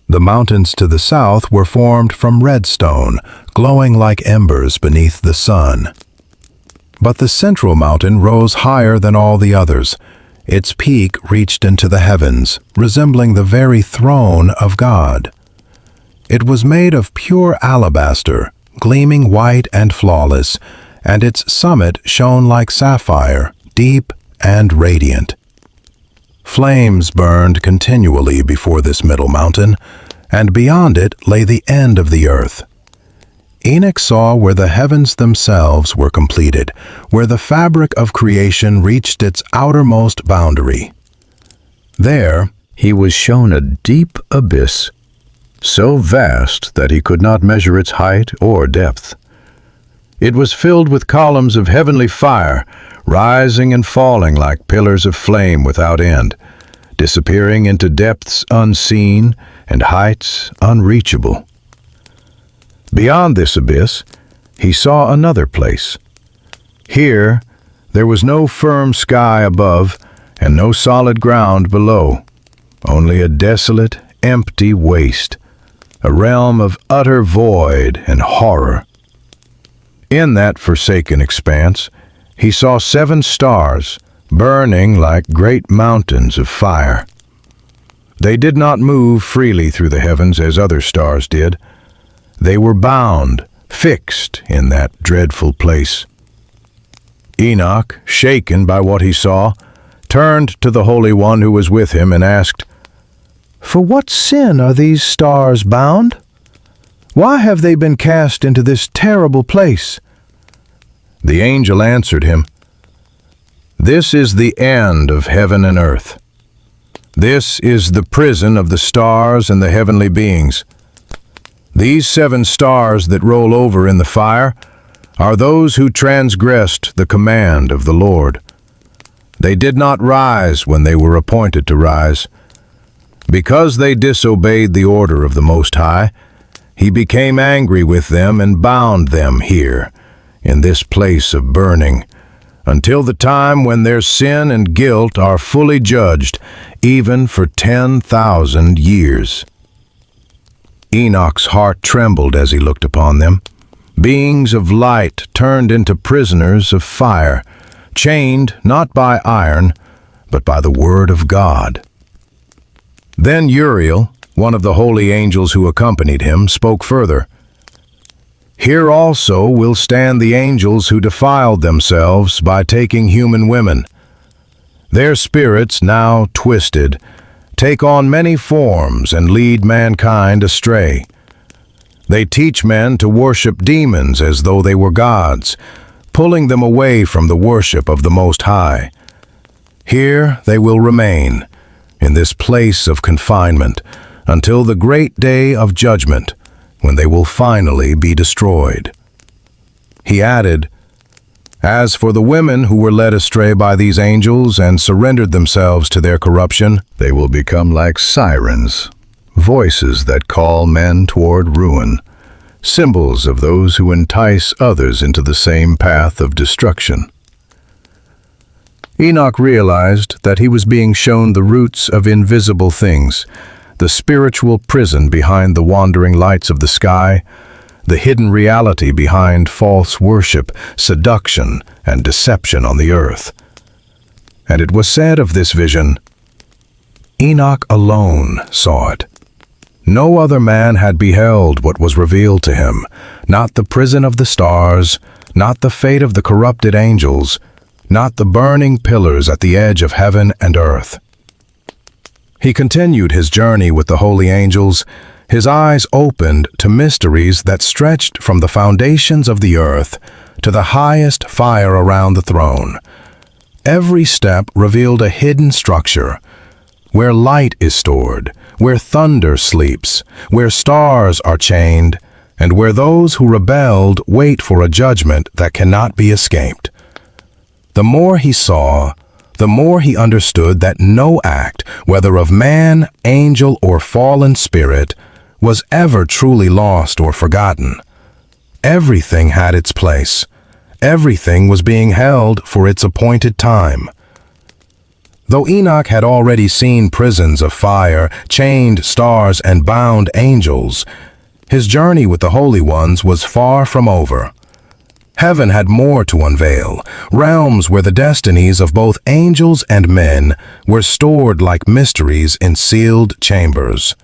The mountains to the south were formed from red stone, glowing like embers beneath the sun. But the central mountain rose higher than all the others. Its peak reached into the heavens, resembling the very throne of God. It was made of pure alabaster, gleaming white and flawless, and its summit shone like sapphire, deep and radiant. Flames burned continually before this middle mountain, and beyond it lay the end of the earth. Enoch saw where the heavens themselves were completed, where the fabric of creation reached its outermost boundary. There he was shown a deep abyss, so vast that he could not measure its height or depth. It was filled with columns of heavenly fire, rising and falling like pillars of flame without end, disappearing into depths unseen and heights unreachable. Beyond this abyss, he saw another place. Here, there was no firm sky above and no solid ground below, only a desolate, empty waste, a realm of utter void and horror. In that forsaken expanse, he saw 7 stars, burning like great mountains of fire. They did not move freely through the heavens as other stars did. They were bound, fixed in that dreadful place. Enoch, shaken by what he saw, turned to the Holy One who was with him and asked, "For what sin are these stars bound? Why have they been cast into this terrible place?" The angel answered him, "This is the end of heaven and earth. This is the prison of the stars and the heavenly beings. These 7 stars that roll over in the fire are those who transgressed the command of the Lord. They did not rise when they were appointed to rise. Because they disobeyed the order of the Most High, he became angry with them and bound them here, in this place of burning, until the time when their sin and guilt are fully judged, even for 10,000 years. Enoch's heart trembled as he looked upon them, beings of light turned into prisoners of fire, chained not by iron, but by the word of God. Then Uriel, one of the holy angels who accompanied him, spoke further. "Here also will stand the angels who defiled themselves by taking human women. Their spirits, now twisted, take on many forms and lead mankind astray. They teach men to worship demons as though they were gods, pulling them away from the worship of the Most High. Here they will remain, in this place of confinement, until the great day of judgment, when they will finally be destroyed." He added, "As for the women who were led astray by these angels and surrendered themselves to their corruption, they will become like sirens, voices that call men toward ruin, symbols of those who entice others into the same path of destruction." Enoch realized that he was being shown the roots of invisible things, the spiritual prison behind the wandering lights of the sky, the hidden reality behind false worship, seduction, and deception on the earth. And it was said of this vision, Enoch alone saw it. No other man had beheld what was revealed to him, not the prison of the stars, not the fate of the corrupted angels, not the burning pillars at the edge of heaven and earth. He continued his journey with the holy angels, his eyes opened to mysteries that stretched from the foundations of the earth to the highest fire around the throne. Every step revealed a hidden structure, where light is stored, where thunder sleeps, where stars are chained, and where those who rebelled wait for a judgment that cannot be escaped. The more he saw, the more he understood that no act, whether of man, angel, or fallen spirit, was ever truly lost or forgotten. Everything had its place. Everything was being held for its appointed time. Though Enoch had already seen prisons of fire, chained stars, and bound angels, his journey with the holy ones was far from over. Heaven had more to unveil, realms where the destinies of both angels and men were stored like mysteries in sealed chambers.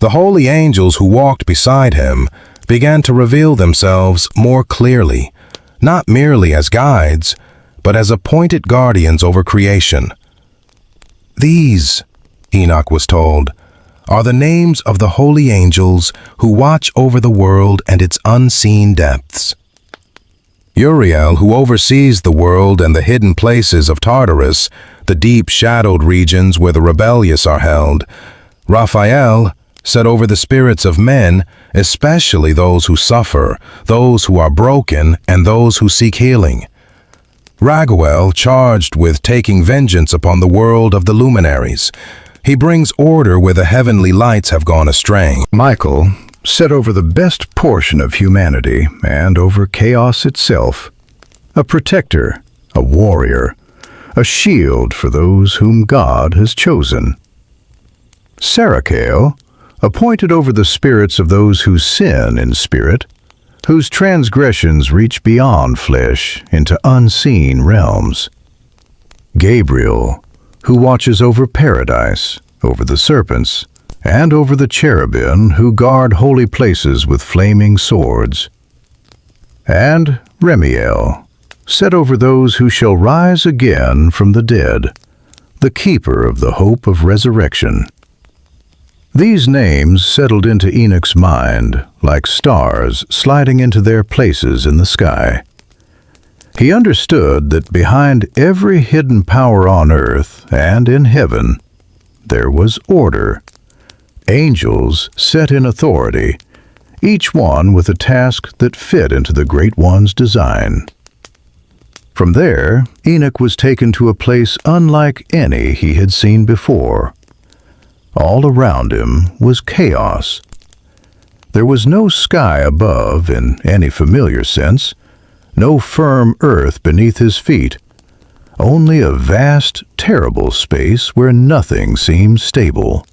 The holy angels who walked beside him began to reveal themselves more clearly, not merely as guides, but as appointed guardians over creation. These, Enoch was told, are the names of the holy angels who watch over the world and its unseen depths. Uriel, who oversees the world and the hidden places of Tartarus, the deep shadowed regions where the rebellious are held. Raphael, set over the spirits of men, especially those who suffer, those who are broken, and those who seek healing. Raguel, charged with taking vengeance upon the world of the luminaries. He brings order where the heavenly lights have gone astray. Michael, set over the best portion of humanity and over chaos itself, a protector, a warrior, a shield for those whom God has chosen. Sarachael, appointed over the spirits of those who sin in spirit, whose transgressions reach beyond flesh into unseen realms. Gabriel, who watches over paradise, over the serpents, and over the cherubim who guard holy places with flaming swords. And Remiel, set over those who shall rise again from the dead, the keeper of the hope of resurrection. These names settled into Enoch's mind like stars sliding into their places in the sky. He understood that behind every hidden power on earth and in heaven, there was order. Angels set in authority, each one with a task that fit into the Great One's design. From there, Enoch was taken to a place unlike any he had seen before. All around him was chaos. There was no sky above in any familiar sense, no firm earth beneath his feet, only a vast, terrible space where nothing seemed stable.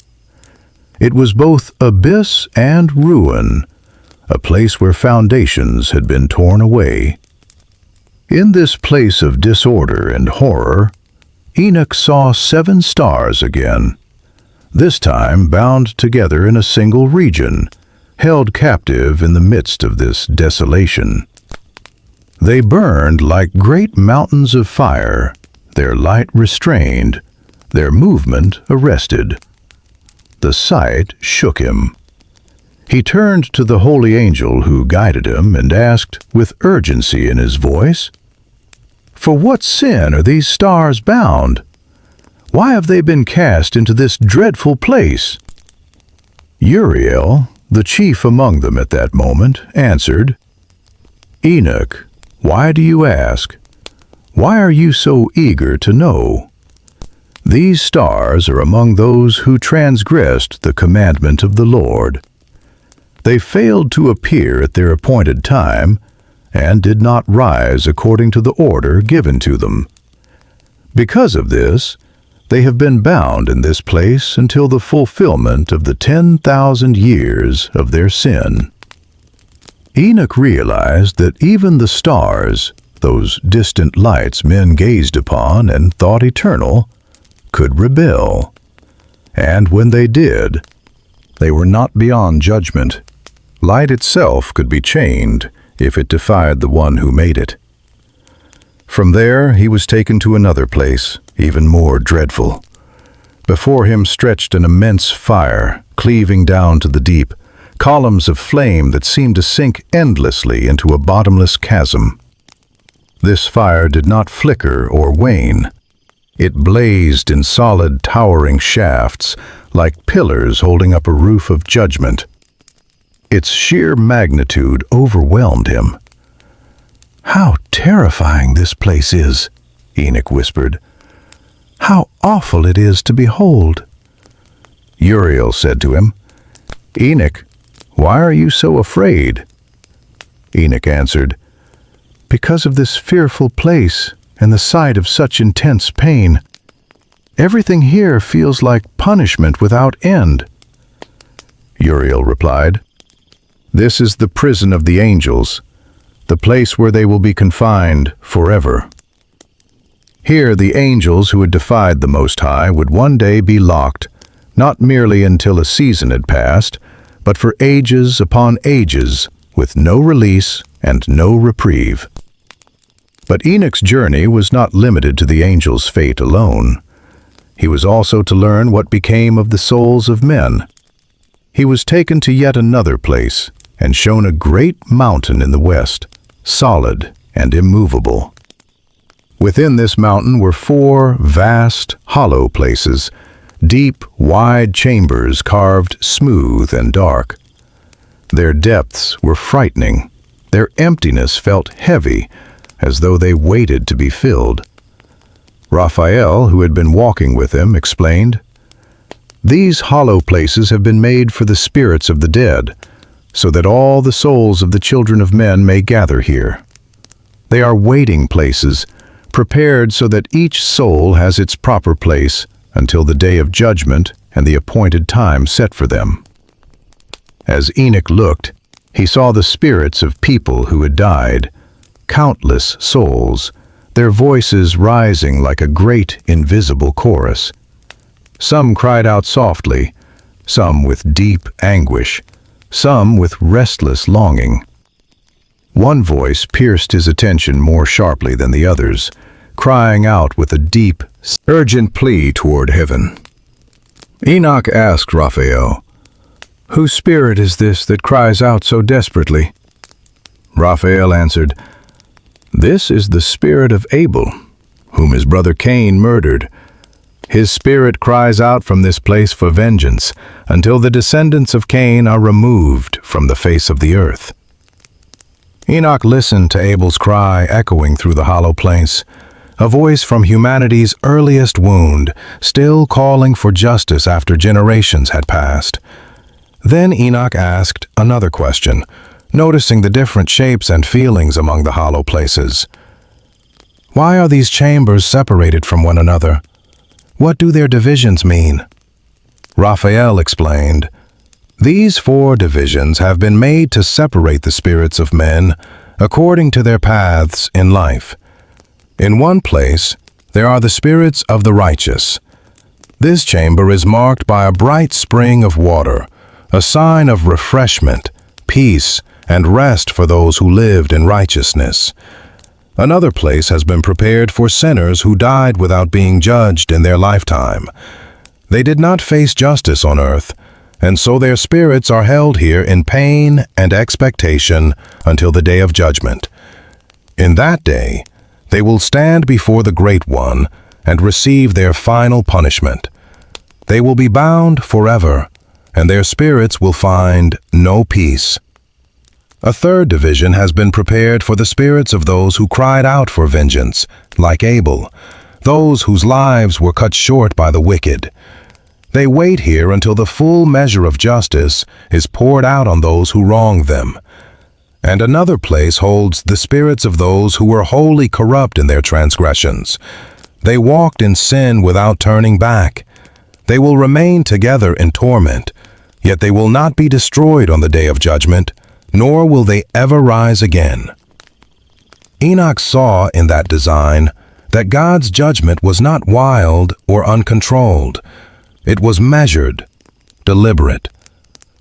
It was both abyss and ruin, a place where foundations had been torn away. In this place of disorder and horror, Enoch saw 7 stars again, this time bound together in a single region, held captive in the midst of this desolation. They burned like great mountains of fire, their light restrained, their movement arrested. The sight shook him. He turned to the holy angel who guided him and asked, with urgency in his voice, "For what sin are these stars bound? Why have they been cast into this dreadful place?" Uriel, the chief among them at that moment, answered, "Enoch, why do you ask? Why are you so eager to know? These stars are among those who transgressed the commandment of the Lord. They failed to appear at their appointed time and did not rise according to the order given to them. Because of this, they have been bound in this place until the fulfillment of the 10,000 years of their sin." Enoch realized that even the stars, those distant lights men gazed upon and thought eternal, could rebel. And when they did, they were not beyond judgment. Light itself could be chained if it defied the one who made it. From there he was taken to another place, even more dreadful. Before him stretched an immense fire, cleaving down to the deep, columns of flame that seemed to sink endlessly into a bottomless chasm. This fire did not flicker or wane. It blazed in solid, towering shafts, like pillars holding up a roof of judgment. Its sheer magnitude overwhelmed him. "How terrifying this place is," Enoch whispered. "How awful it is to behold." Uriel said to him, "Enoch, why are you so afraid?" Enoch answered, "Because of this fearful place and the sight of such intense pain. Everything here feels like punishment without end." Uriel replied, "This is the prison of the angels, the place where they will be confined forever." Here the angels who had defied the Most High would one day be locked, not merely until a season had passed, but for ages upon ages, with no release and no reprieve. But Enoch's journey was not limited to the angels' fate alone. He was also to learn what became of the souls of men. He was taken to yet another place and shown a great mountain in the west, solid and immovable. Within this mountain were 4 vast, hollow places, deep, wide chambers carved smooth and dark. Their depths were frightening. Their emptiness felt heavy, as though they waited to be filled. Raphael, who had been walking with him, explained, "These hollow places have been made for the spirits of the dead, so that all the souls of the children of men may gather here. They are waiting places, prepared so that each soul has its proper place until the day of judgment and the appointed time set for them." As Enoch looked, he saw the spirits of people who had died, countless souls, their voices rising like a great invisible chorus. Some cried out softly, some with deep anguish, some with restless longing. One voice pierced his attention more sharply than the others, crying out with a deep, urgent plea toward heaven. Enoch asked Raphael, "Whose spirit is this that cries out so desperately?" Raphael answered, "This is the spirit of Abel, whom his brother Cain murdered. His spirit cries out from this place for vengeance, until the descendants of Cain are removed from the face of the earth." Enoch listened to Abel's cry echoing through the hollow place, a voice from humanity's earliest wound, still calling for justice after generations had passed. Then Enoch asked another question, noticing the different shapes and feelings among the hollow places. "Why are these chambers separated from one another? What do their divisions mean?" Raphael explained, "These 4 divisions have been made to separate the spirits of men according to their paths in life. In one place, there are the spirits of the righteous. This chamber is marked by a bright spring of water, a sign of refreshment, peace, and rest for those who lived in righteousness. Another place has been prepared for sinners who died without being judged in their lifetime. They did not face justice on earth, and so their spirits are held here in pain and expectation until the day of judgment. In that day, they will stand before the Great One and receive their final punishment. They will be bound forever, and their spirits will find no peace. A third division has been prepared for the spirits of those who cried out for vengeance, like Abel, those whose lives were cut short by the wicked. They wait here until the full measure of justice is poured out on those who wronged them. And another place holds the spirits of those who were wholly corrupt in their transgressions. They walked in sin without turning back. They will remain together in torment, yet they will not be destroyed on the day of judgment, nor will they ever rise again." Enoch saw in that design that God's judgment was not wild or uncontrolled. It was measured, deliberate.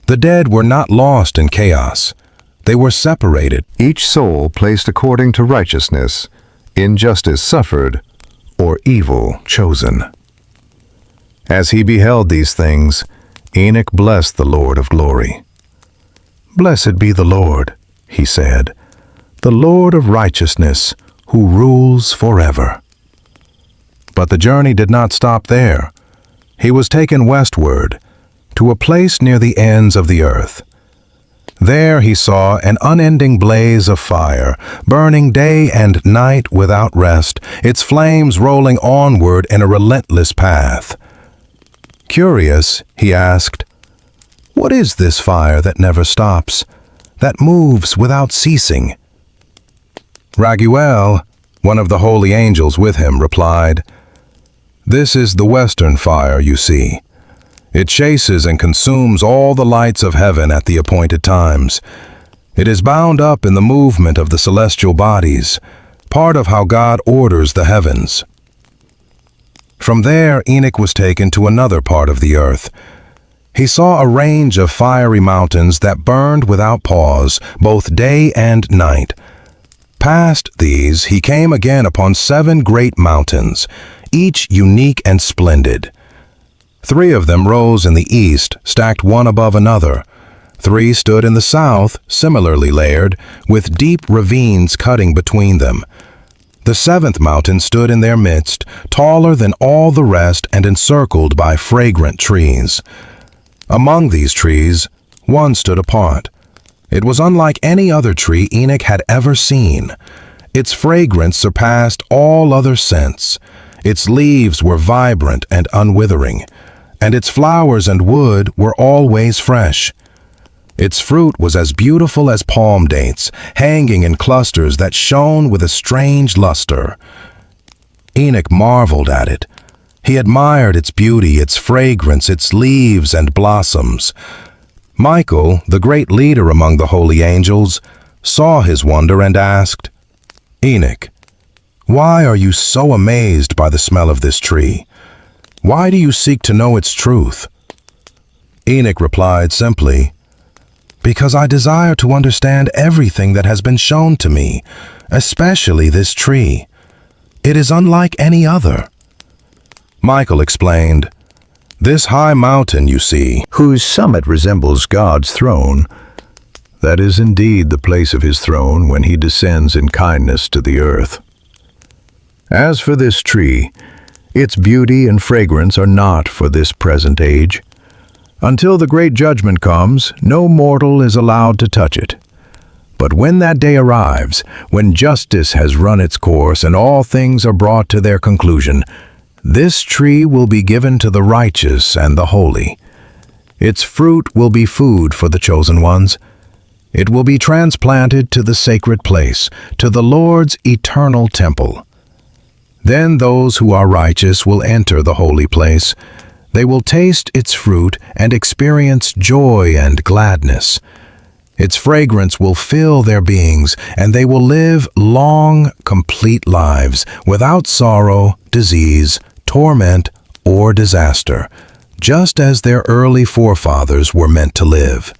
The dead were not lost in chaos. They were separated, each soul placed according to righteousness, injustice suffered, or evil chosen. As he beheld these things, Enoch blessed the Lord of glory. "Blessed be the Lord," he said, "the Lord of righteousness, who rules forever." But the journey did not stop there. He was taken westward, to a place near the ends of the earth. There he saw an unending blaze of fire, burning day and night without rest, its flames rolling onward in a relentless path. Curious, he asked, "What is this fire that never stops, that moves without ceasing?" Raguel, one of the holy angels with him, replied, "This is the western fire you see. It chases and consumes all the lights of heaven at the appointed times. It is bound up in the movement of the celestial bodies, part of how God orders the heavens." From there, Enoch was taken to another part of the earth. He saw a range of fiery mountains that burned without pause, both day and night. Past these, he came again upon 7 great mountains, each unique and splendid. 3 of them rose in the east, stacked one above another. 3 stood in the south, similarly layered, with deep ravines cutting between them. The 7th mountain stood in their midst, taller than all the rest and encircled by fragrant trees. Among these trees, one stood apart. It was unlike any other tree Enoch had ever seen. Its fragrance surpassed all other scents. Its leaves were vibrant and unwithering, and its flowers and wood were always fresh. Its fruit was as beautiful as palm dates, hanging in clusters that shone with a strange luster. Enoch marveled at it. He admired its beauty, its fragrance, its leaves and blossoms. Michael, the great leader among the holy angels, saw his wonder and asked, "Enoch, why are you so amazed by the smell of this tree? Why do you seek to know its truth?" Enoch replied simply, "Because I desire to understand everything that has been shown to me, especially this tree. It is unlike any other." Michael explained, "This high mountain you see, whose summit resembles God's throne, that is indeed the place of his throne when he descends in kindness to the earth. As for this tree, its beauty and fragrance are not for this present age. Until the great judgment comes, no mortal is allowed to touch it. But when that day arrives, when justice has run its course and all things are brought to their conclusion, this tree will be given to the righteous and the holy. Its fruit will be food for the chosen ones. It will be transplanted to the sacred place, to the Lord's eternal temple. Then those who are righteous will enter the holy place. They will taste its fruit and experience joy and gladness. Its fragrance will fill their beings, and they will live long, complete lives without sorrow, disease, torment, or disaster, just as their early forefathers were meant to live."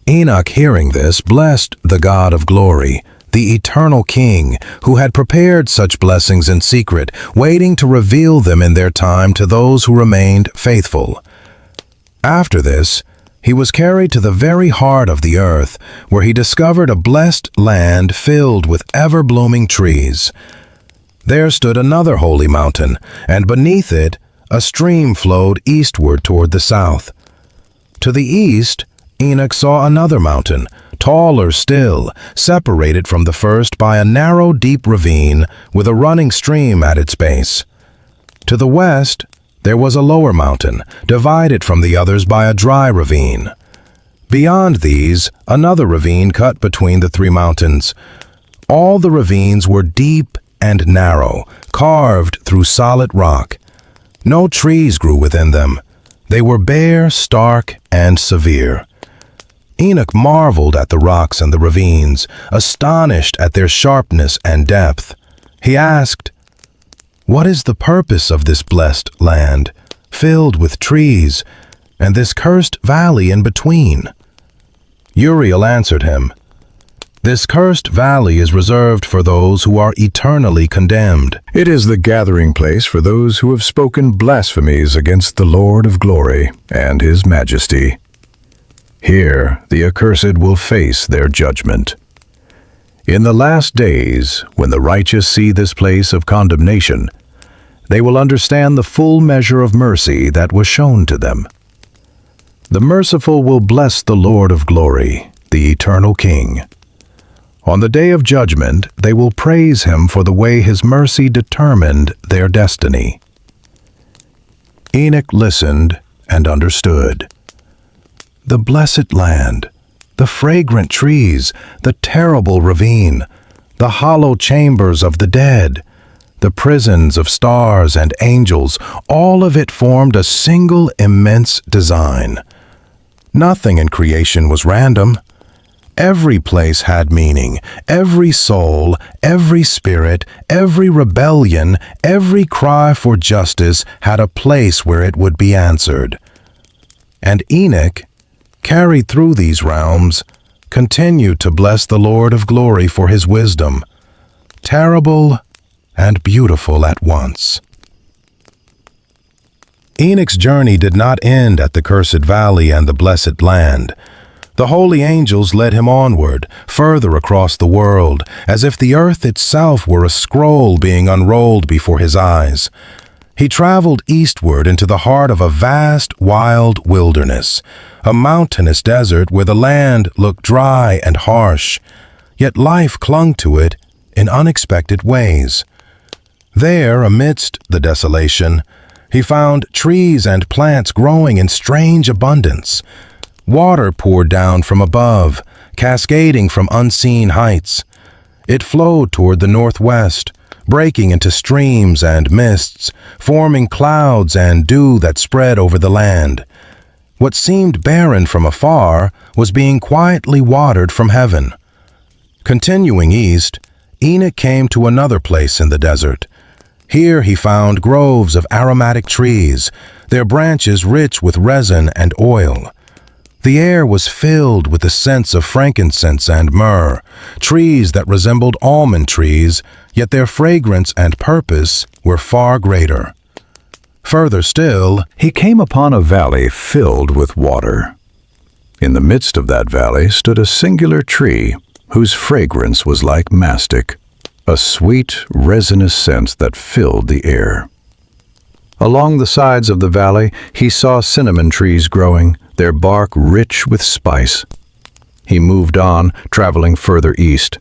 Enoch, hearing this, blessed the God of glory, the eternal King, who had prepared such blessings in secret, waiting to reveal them in their time to those who remained faithful. After this, he was carried to the very heart of the earth, where he discovered a blessed land filled with ever-blooming trees. There stood another holy mountain, and beneath it a stream flowed eastward toward the south. To the east, Enoch saw another mountain, taller still, separated from the first by a narrow, deep ravine with a running stream at its base. To the west, there was a lower mountain, divided from the others by a dry ravine. Beyond these, another ravine cut between the 3 mountains. All the ravines were deep and narrow, carved through solid rock. No trees grew within them. They were bare, stark, and severe. Enoch marveled at the rocks and the ravines, astonished at their sharpness and depth. He asked, "What is the purpose of this blessed land, filled with trees, and this cursed valley in between?" Uriel answered him, "This cursed valley is reserved for those who are eternally condemned. It is the gathering place for those who have spoken blasphemies against the Lord of glory and his majesty. Here the accursed will face their judgment. In the last days, when the righteous see this place of condemnation, they will understand the full measure of mercy that was shown to them. The merciful will bless the Lord of glory, the eternal King. On the day of judgment, they will praise him for the way his mercy determined their destiny. Enoch listened and understood. The blessed land, the fragrant trees, the terrible ravine, the hollow chambers of the dead, the prisons of stars and angels, all of it formed a single immense design. Nothing in creation was random. Every place had meaning, every soul, every spirit, every rebellion, every cry for justice had a place where it would be answered. And Enoch, carried through these realms, continued to bless the Lord of glory for his wisdom, terrible and beautiful at once. Enoch's journey did not end at the cursed valley and the blessed land. The holy angels led him onward, further across the world, as if the earth itself were a scroll being unrolled before his eyes. He traveled eastward into the heart of a vast, wild wilderness, a mountainous desert where the land looked dry and harsh, yet life clung to it in unexpected ways. There, amidst the desolation, he found trees and plants growing in strange abundance. Water poured down from above, cascading from unseen heights. It flowed toward the northwest, breaking into streams and mists, forming clouds and dew that spread over the land. What seemed barren from afar was being quietly watered from heaven. Continuing east, Enoch came to another place in the desert. Here he found groves of aromatic trees, their branches rich with resin and oil. The air was filled with the scents of frankincense and myrrh, trees that resembled almond trees, yet their fragrance and purpose were far greater. Further still, he came upon a valley filled with water. In the midst of that valley stood a singular tree, whose fragrance was like mastic, a sweet, resinous scent that filled the air. Along the sides of the valley, he saw cinnamon trees growing, their bark rich with spice. He moved on, traveling further east.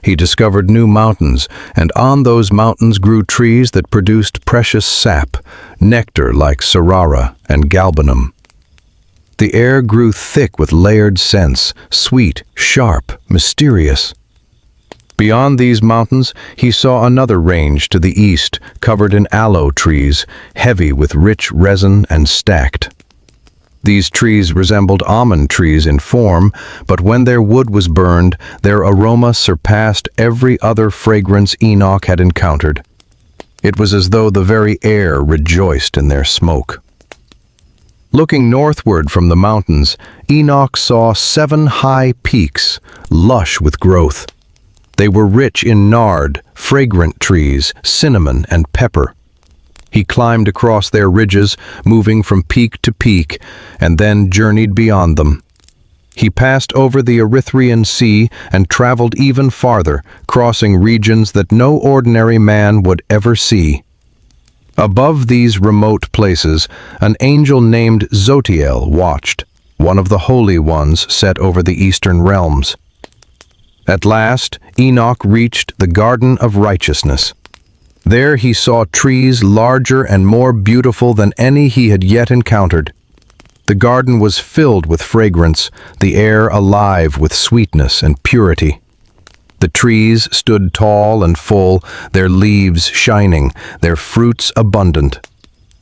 He discovered new mountains, and on those mountains grew trees that produced precious sap, nectar like sarara and galbanum. The air grew thick with layered scents, sweet, sharp, mysterious. Beyond these mountains, he saw another range to the east, covered in aloe trees, heavy with rich resin and stacked. These trees resembled almond trees in form, but when their wood was burned, their aroma surpassed every other fragrance Enoch had encountered. It was as though the very air rejoiced in their smoke. Looking northward from the mountains, Enoch saw 7 high peaks, lush with growth. They were rich in nard, fragrant trees, cinnamon, and pepper. He climbed across their ridges, moving from peak to peak, and then journeyed beyond them. He passed over the Erythraean Sea and traveled even farther, crossing regions that no ordinary man would ever see. Above these remote places, an angel named Azâzêl watched, one of the holy ones set over the eastern realms. At last, Enoch reached the Garden of Righteousness. There he saw trees larger and more beautiful than any he had yet encountered. The garden was filled with fragrance, the air alive with sweetness and purity. The trees stood tall and full, their leaves shining, their fruits abundant.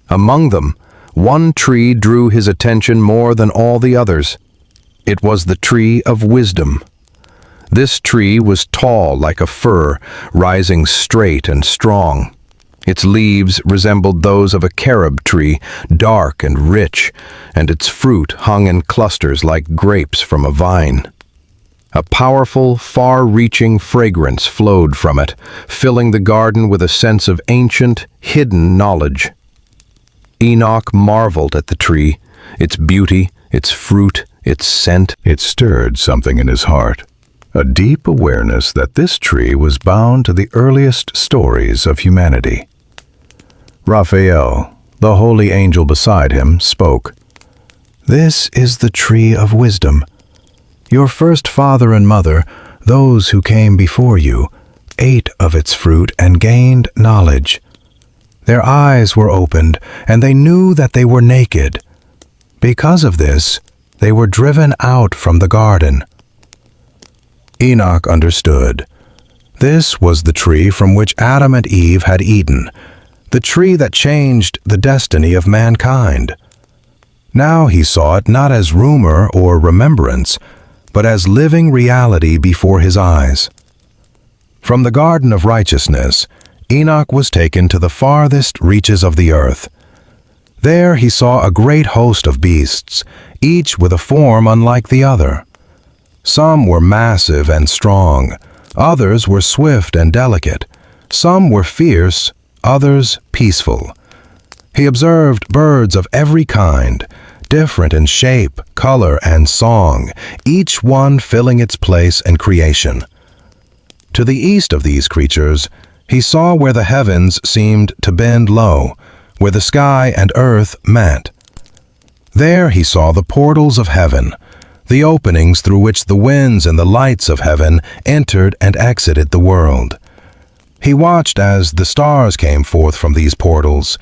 Among them, one tree drew his attention more than all the others. It was the tree of wisdom. This tree was tall like a fir, rising straight and strong. Its leaves resembled those of a carob tree, dark and rich, and its fruit hung in clusters like grapes from a vine. A powerful, far-reaching fragrance flowed from it, filling the garden with a sense of ancient, hidden knowledge. Enoch marveled at the tree, its beauty, its fruit, its scent. It stirred something in his heart. A deep awareness that this tree was bound to the earliest stories of humanity. Raphael, the holy angel beside him, spoke. This is the tree of wisdom. Your first father and mother, those who came before you, ate of its fruit and gained knowledge. Their eyes were opened, and they knew that they were naked. Because of this, they were driven out from the garden. Enoch understood. This was the tree from which Adam and Eve had eaten, the tree that changed the destiny of mankind. Now he saw it not as rumor or remembrance, but as living reality before his eyes. From the garden of righteousness, Enoch was taken to the farthest reaches of the earth. There he saw a great host of beasts, each with a form unlike the other. Some were massive and strong, others were swift and delicate, some were fierce, others peaceful. He observed birds of every kind, different in shape, color, and song, each one filling its place in creation. To the east of these creatures, he saw where the heavens seemed to bend low, where the sky and earth met. There he saw the portals of heaven, the openings through which the winds and the lights of heaven entered and exited the world. He watched as the stars came forth from these portals.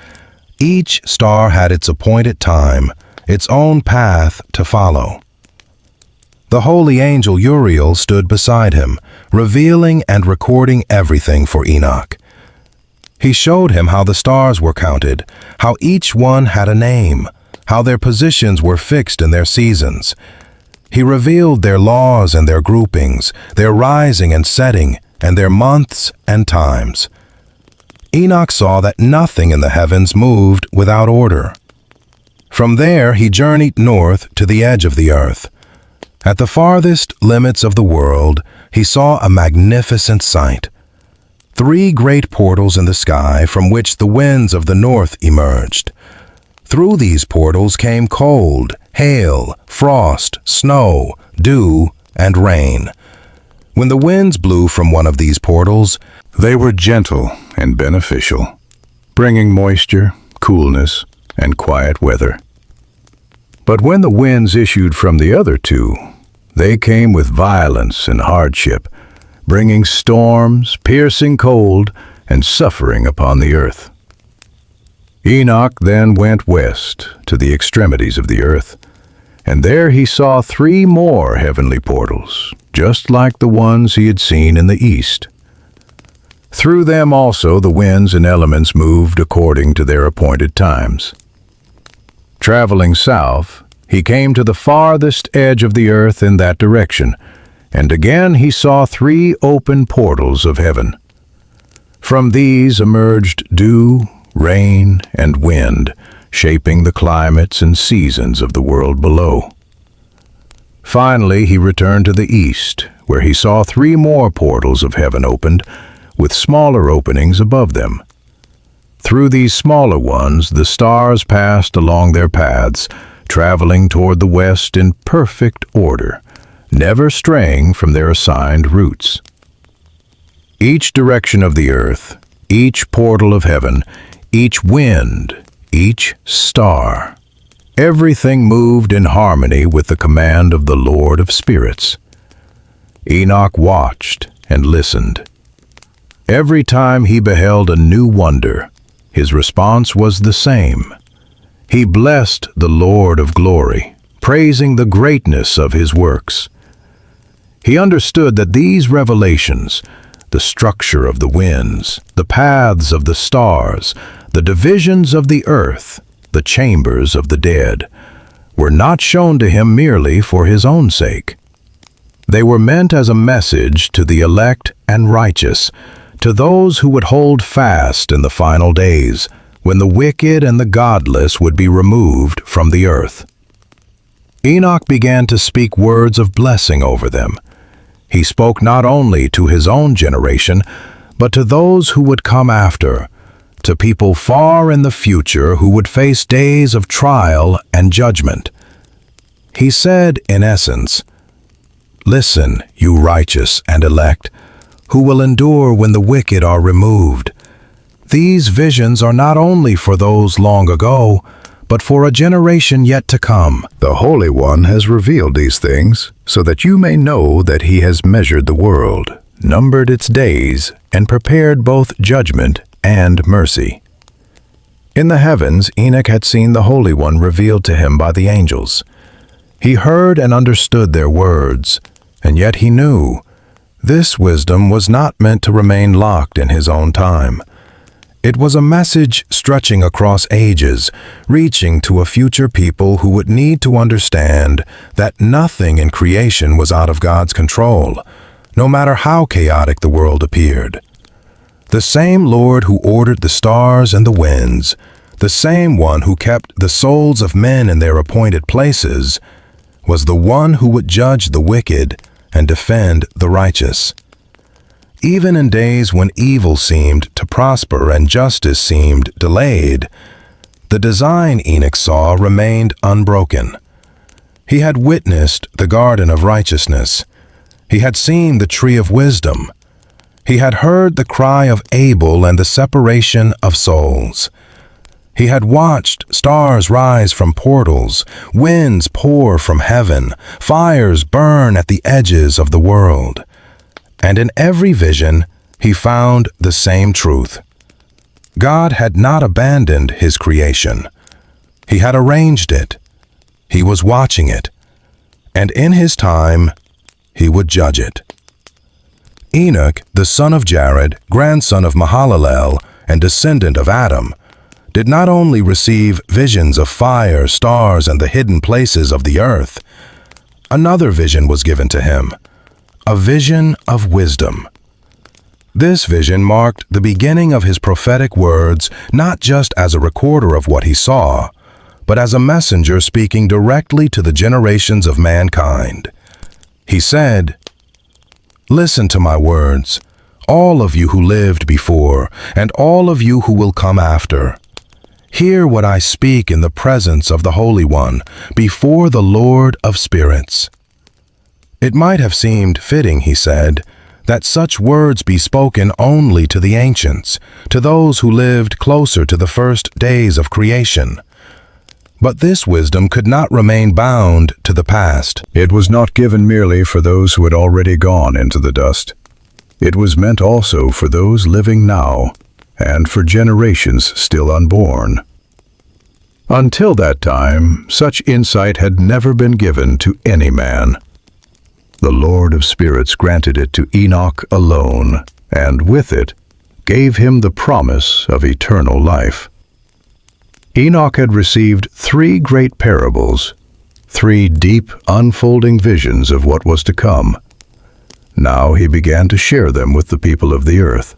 Each star had its appointed time, its own path to follow. The holy angel Uriel stood beside him, revealing and recording everything for Enoch. He showed him how the stars were counted, how each one had a name, how their positions were fixed in their seasons. He revealed their laws and their groupings, their rising and setting, and their months and times. Enoch saw that nothing in the heavens moved without order. From there he journeyed north to the edge of the earth. At the farthest limits of the world, he saw a magnificent sight. 3 great portals in the sky from which the winds of the north emerged. Through these portals came cold, hail, frost, snow, dew, and rain. When the winds blew from one of these portals, they were gentle and beneficial, bringing moisture, coolness, and quiet weather. But when the winds issued from the other 2, they came with violence and hardship, bringing storms, piercing cold, and suffering upon the earth. Enoch then went west to the extremities of the earth, and there he saw 3 more heavenly portals, just like the ones he had seen in the east. Through them also the winds and elements moved according to their appointed times. Traveling south, he came to the farthest edge of the earth in that direction, and again he saw 3 open portals of heaven. From these emerged dew, rain, and wind, shaping the climates and seasons of the world below. Finally, he returned to the east, where he saw 3 more portals of heaven opened, with smaller openings above them. Through these smaller ones, the stars passed along their paths, traveling toward the west in perfect order, never straying from their assigned routes. Each direction of the earth, each portal of heaven, each wind, each star, everything moved in harmony with the command of the Lord of Spirits. Enoch watched and listened. Every time he beheld a new wonder, his response was the same. He blessed the Lord of glory, praising the greatness of his works. He understood that these revelations, the structure of the winds, the paths of the stars, the divisions of the earth, the chambers of the dead, were not shown to him merely for his own sake. They were meant as a message to the elect and righteous, to those who would hold fast in the final days, when the wicked and the godless would be removed from the earth. Enoch began to speak words of blessing over them. He spoke not only to his own generation, but to those who would come after, to people far in the future who would face days of trial and judgment. He said, in essence, "Listen, you righteous and elect, who will endure when the wicked are removed. These visions are not only for those long ago, but for a generation yet to come. The Holy One has revealed these things, so that you may know that he has measured the world, numbered its days, and prepared both judgment and mercy. In the heavens, Enoch had seen the Holy One revealed to him by the angels. He heard and understood their words, and yet he knew this wisdom was not meant to remain locked in his own time. It was a message stretching across ages, reaching to a future people who would need to understand that nothing in creation was out of God's control, no matter how chaotic the world appeared. The same Lord who ordered the stars and the winds, the same one who kept the souls of men in their appointed places, was the one who would judge the wicked and defend the righteous. Even in days when evil seemed to prosper and justice seemed delayed, the design Enoch saw remained unbroken. He had witnessed the garden of righteousness. He had seen the tree of wisdom. He had heard the cry of Abel and the separation of souls. He had watched stars rise from portals, winds pour from heaven, fires burn at the edges of the world. And in every vision, he found the same truth. God had not abandoned his creation. He had arranged it. He was watching it. And in his time, he would judge it. Enoch, the son of Jared, grandson of Mahalalel, and descendant of Adam, did not only receive visions of fire, stars, and the hidden places of the earth. Another vision was given to him, a vision of wisdom. This vision marked the beginning of his prophetic words, not just as a recorder of what he saw, but as a messenger speaking directly to the generations of mankind. He said, "Listen to my words, all of you who lived before, and all of you who will come after. Hear what I speak in the presence of the Holy One, before the Lord of Spirits." It might have seemed fitting, he said, that such words be spoken only to the ancients, to those who lived closer to the first days of creation. But this wisdom could not remain bound to the past. It was not given merely for those who had already gone into the dust. It was meant also for those living now, and for generations still unborn. Until that time, such insight had never been given to any man. The Lord of Spirits granted it to Enoch alone, and with it, gave him the promise of eternal life. Enoch had received 3 great parables, 3 deep, unfolding visions of what was to come. Now he began to share them with the people of the earth.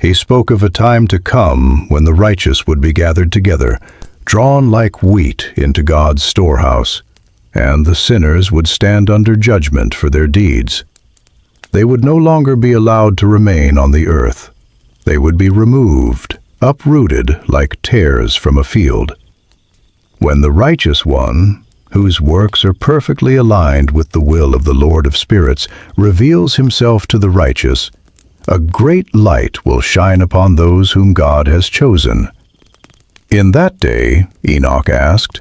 He spoke of a time to come when the righteous would be gathered together, drawn like wheat into God's storehouse, and the sinners would stand under judgment for their deeds. They would no longer be allowed to remain on the earth. They would be removed, uprooted like tares from a field. When the righteous one, whose works are perfectly aligned with the will of the Lord of Spirits, reveals himself to the righteous, a great light will shine upon those whom God has chosen. In that day, Enoch asked,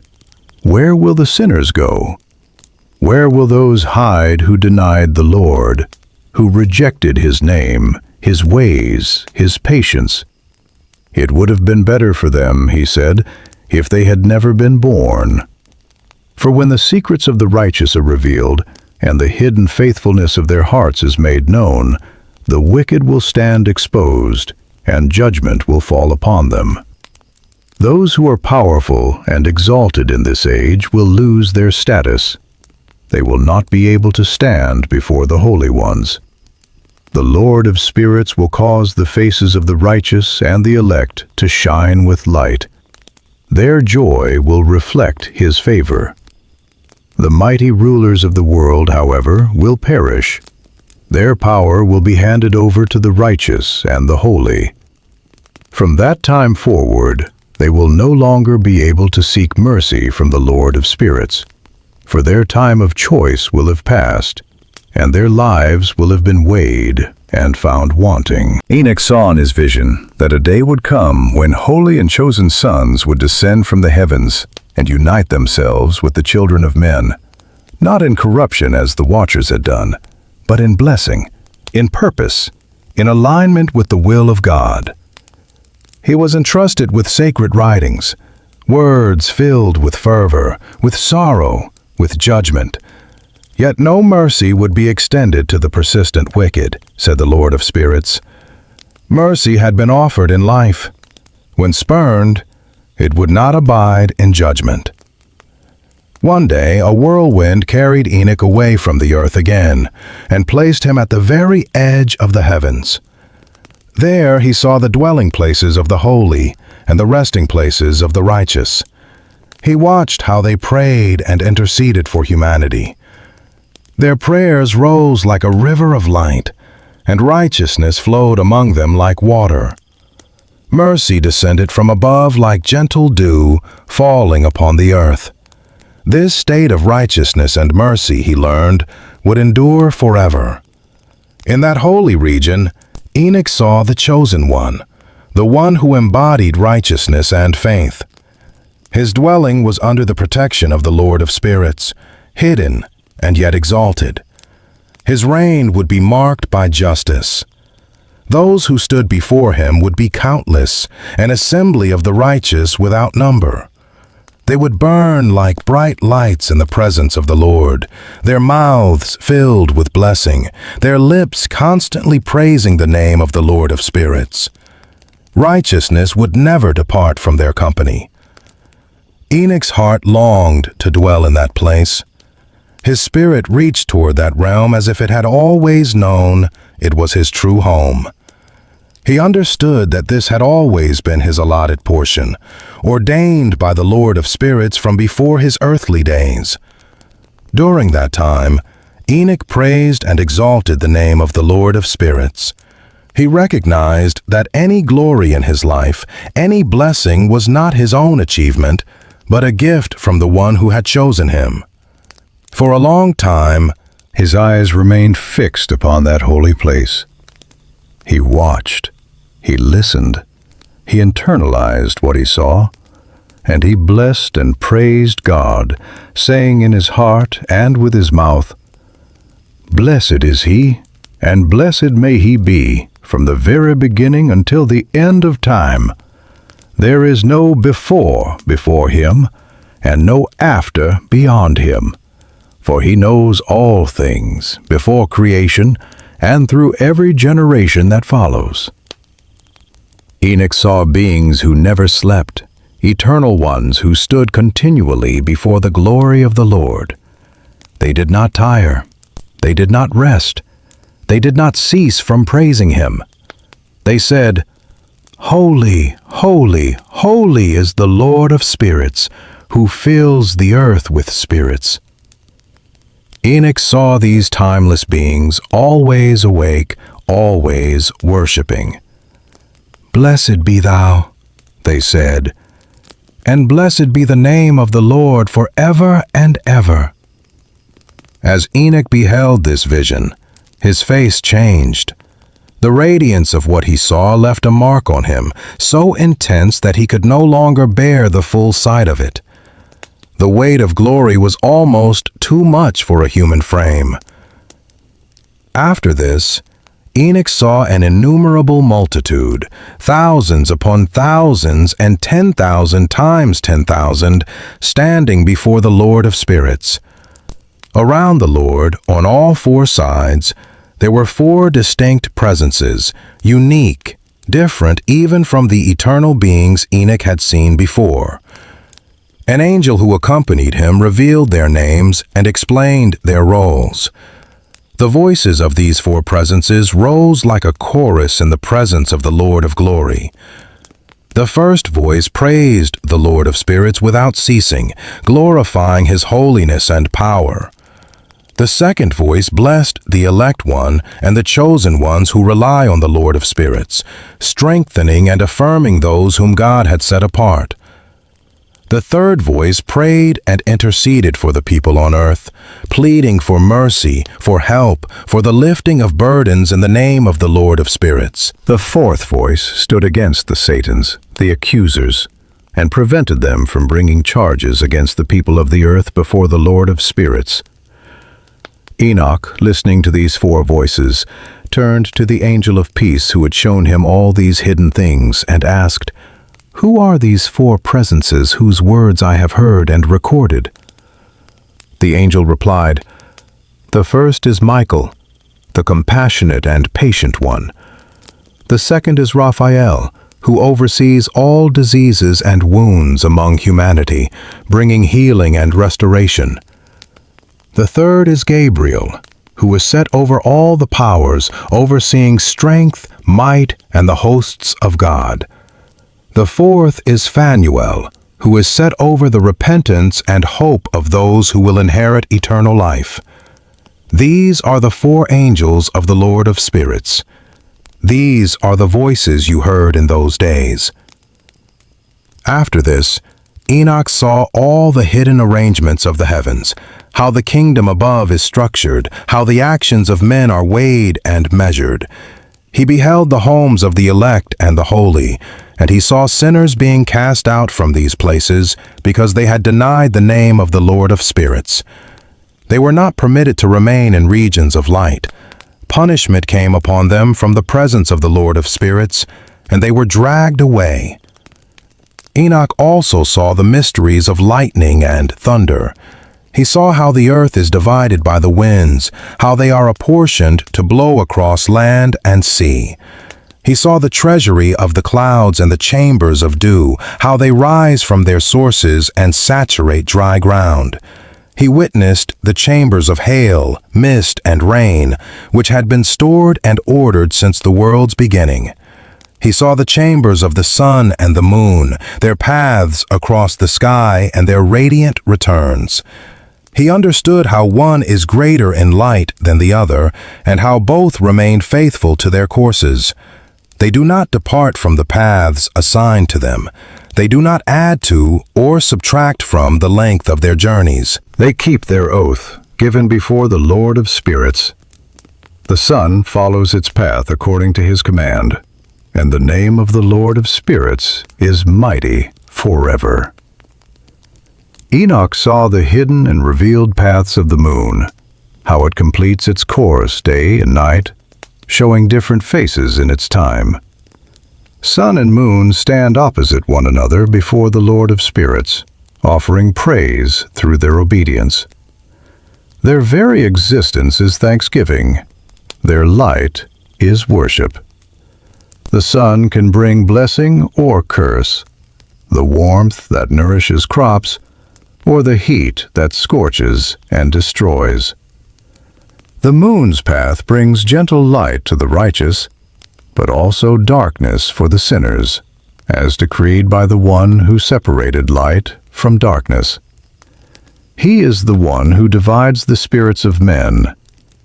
where will the sinners go? Where will those hide who denied the Lord, who rejected his name, his ways, his patience? It would have been better for them, he said, if they had never been born. For when the secrets of the righteous are revealed, and the hidden faithfulness of their hearts is made known, the wicked will stand exposed, and judgment will fall upon them. Those who are powerful and exalted in this age will lose their status. They will not be able to stand before the holy ones. The Lord of Spirits will cause the faces of the righteous and the elect to shine with light. Their joy will reflect his favor. The mighty rulers of the world, however, will perish. Their power will be handed over to the righteous and the holy. From that time forward, they will no longer be able to seek mercy from the Lord of Spirits, for their time of choice will have passed, and their lives will have been weighed and found wanting. Enoch saw in his vision that a day would come when holy and chosen sons would descend from the heavens and unite themselves with the children of men, not in corruption as the watchers had done, but in blessing, in purpose, in alignment with the will of God. He was entrusted with sacred writings, words filled with fervor, with sorrow, with judgment. Yet no mercy would be extended to the persistent wicked, said the Lord of Spirits. Mercy had been offered in life. When spurned, it would not abide in judgment. One day a whirlwind carried Enoch away from the earth again, and placed him at the very edge of the heavens. There he saw the dwelling places of the holy and the resting places of the righteous. He watched how they prayed and interceded for humanity. Their prayers rose like a river of light, and righteousness flowed among them like water. Mercy descended from above like gentle dew falling upon the earth. This state of righteousness and mercy, he learned, would endure forever. In that holy region, Enoch saw the chosen one, the one who embodied righteousness and faith. His dwelling was under the protection of the Lord of Spirits, hidden and yet exalted. His reign would be marked by justice. Those who stood before him would be countless, an assembly of the righteous without number. They would burn like bright lights in the presence of the Lord, their mouths filled with blessing, their lips constantly praising the name of the Lord of Spirits. Righteousness would never depart from their company. Enoch's heart longed to dwell in that place. His spirit reached toward that realm as if it had always known it was his true home. He understood that this had always been his allotted portion, ordained by the Lord of Spirits from before his earthly days. During that time, Enoch praised and exalted the name of the Lord of Spirits. He recognized that any glory in his life, any blessing was not his own achievement, but a gift from the one who had chosen him. For a long time, his eyes remained fixed upon that holy place. He watched, he listened, he internalized what he saw, and he blessed and praised God, saying in his heart and with his mouth, "Blessed is he, and blessed may he be, from the very beginning until the end of time. There is no before him, and no after beyond him. For he knows all things before creation and through every generation that follows." Enoch saw beings who never slept, eternal ones who stood continually before the glory of the Lord. They did not tire, they did not rest, they did not cease from praising him. They said, "Holy, holy, holy is the Lord of Spirits, who fills the earth with spirits." Enoch saw these timeless beings, always awake, always worshiping. "Blessed be thou," they said, "and blessed be the name of the Lord forever and ever." As Enoch beheld this vision, his face changed. The radiance of what he saw left a mark on him, so intense that he could no longer bear the full sight of it. The weight of glory was almost too much for a human frame. After this, Enoch saw an innumerable multitude, thousands upon thousands and 10,000 times 10,000, standing before the Lord of Spirits. Around the Lord, on all four sides, there were four distinct presences, unique, different even from the eternal beings Enoch had seen before. An angel who accompanied him revealed their names and explained their roles. The voices of these four presences rose like a chorus in the presence of the Lord of Glory. The first voice praised the Lord of Spirits without ceasing, glorifying his holiness and power. The second voice blessed the elect one and the chosen ones who rely on the Lord of Spirits, strengthening and affirming those whom God had set apart. The third voice prayed and interceded for the people on earth, pleading for mercy, for help, for the lifting of burdens in the name of the Lord of Spirits. The fourth voice stood against the Satans, the accusers, and prevented them from bringing charges against the people of the earth before the Lord of Spirits. Enoch, listening to these four voices, turned to the angel of peace who had shown him all these hidden things and asked, "Who are these four presences whose words I have heard and recorded?" The angel replied, "The first is Michael, the compassionate and patient one. The second is Raphael, who oversees all diseases and wounds among humanity, bringing healing and restoration. The third is Gabriel, who is set over all the powers, overseeing strength, might, and the hosts of God. The fourth is Phanuel, who is set over the repentance and hope of those who will inherit eternal life. These are the four angels of the Lord of Spirits. These are the voices you heard in those days." After this, Enoch saw all the hidden arrangements of the heavens, how the kingdom above is structured, how the actions of men are weighed and measured. He beheld the homes of the elect and the holy, and he saw sinners being cast out from these places because they had denied the name of the Lord of Spirits. They were not permitted to remain in regions of light. Punishment came upon them from the presence of the Lord of Spirits, and they were dragged away. Enoch also saw the mysteries of lightning and thunder. He saw how the earth is divided by the winds, how they are apportioned to blow across land and sea. He saw the treasury of the clouds and the chambers of dew, how they rise from their sources and saturate dry ground. He witnessed the chambers of hail, mist, and rain, which had been stored and ordered since the world's beginning. He saw the chambers of the sun and the moon, their paths across the sky and their radiant returns. He understood how one is greater in light than the other, and how both remain faithful to their courses. They do not depart from the paths assigned to them. They do not add to or subtract from the length of their journeys. They keep their oath, given before the Lord of Spirits. The sun follows its path according to his command, and the name of the Lord of Spirits is mighty forever. Enoch saw the hidden and revealed paths of the moon, how it completes its course day and night, showing different faces in its time. Sun and moon stand opposite one another before the Lord of Spirits, offering praise through their obedience. Their very existence is thanksgiving. Their light is worship. The sun can bring blessing or curse, the warmth that nourishes crops, or the heat that scorches and destroys. The moon's path brings gentle light to the righteous, but also darkness for the sinners, as decreed by the one who separated light from darkness. He is the one who divides the spirits of men,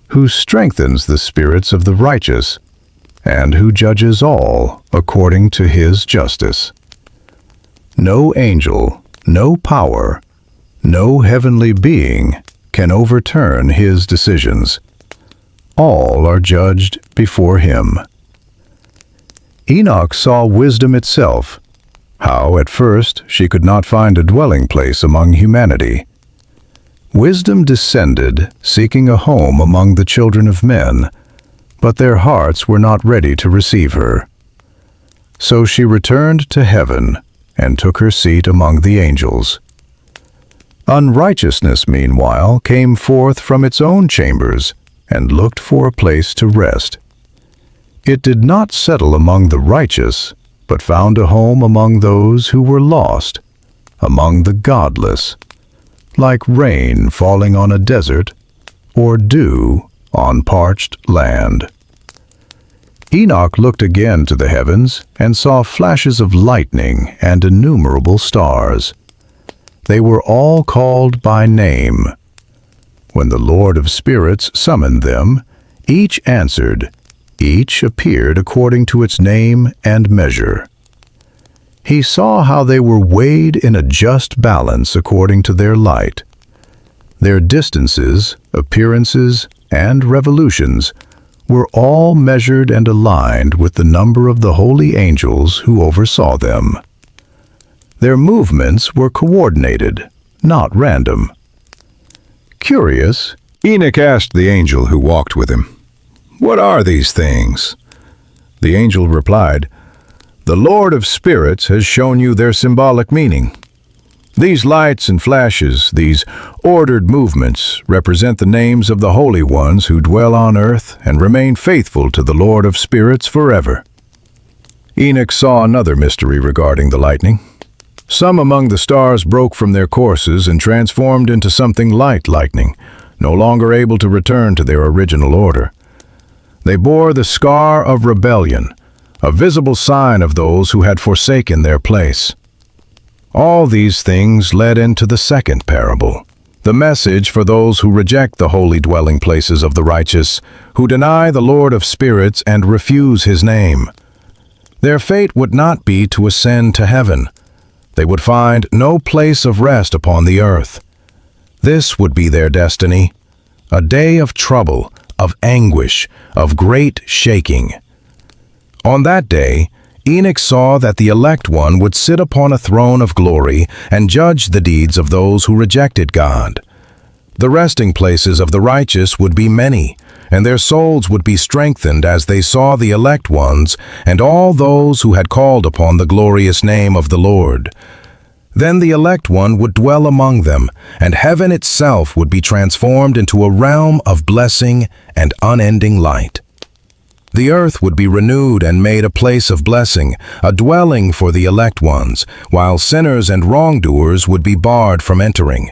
who strengthens the spirits of the righteous, and who judges all according to his justice. No angel, no power, no heavenly being can overturn his decisions. All are judged before him. Enoch saw wisdom itself, how at first she could not find a dwelling place among humanity. Wisdom descended, seeking a home among the children of men, but their hearts were not ready to receive her. So she returned to heaven and took her seat among the angels. Unrighteousness, meanwhile, came forth from its own chambers and looked for a place to rest. It did not settle among the righteous, but found a home among those who were lost, among the godless, like rain falling on a desert or dew on parched land. Enoch looked again to the heavens and saw flashes of lightning and innumerable stars. They were all called by name. When the Lord of Spirits summoned them, each answered, each appeared according to its name and measure. He saw how they were weighed in a just balance according to their light. Their distances, appearances, and revolutions were all measured and aligned with the number of the holy angels who oversaw them. Their movements were coordinated, not random. Curious, Enoch asked the angel who walked with him, "What are these things?" The angel replied, "The Lord of Spirits has shown you their symbolic meaning. These lights and flashes, these ordered movements, represent the names of the holy ones who dwell on earth and remain faithful to the Lord of Spirits forever." Enoch saw another mystery regarding the lightning. Some among the stars broke from their courses and transformed into something like lightning, no longer able to return to their original order. They bore the scar of rebellion, a visible sign of those who had forsaken their place. All these things led into the second parable, the message for those who reject the holy dwelling places of the righteous, who deny the Lord of Spirits and refuse his name. Their fate would not be to ascend to heaven. They would find no place of rest upon the earth. This would be their destiny, a day of trouble, of anguish, of great shaking. On that day, Enoch saw that the elect one would sit upon a throne of glory and judge the deeds of those who rejected God. The resting places of the righteous would be many, and their souls would be strengthened as they saw the elect ones and all those who had called upon the glorious name of the Lord. Then the elect one would dwell among them, and heaven itself would be transformed into a realm of blessing and unending light. The earth would be renewed and made a place of blessing, a dwelling for the elect ones, while sinners and wrongdoers would be barred from entering.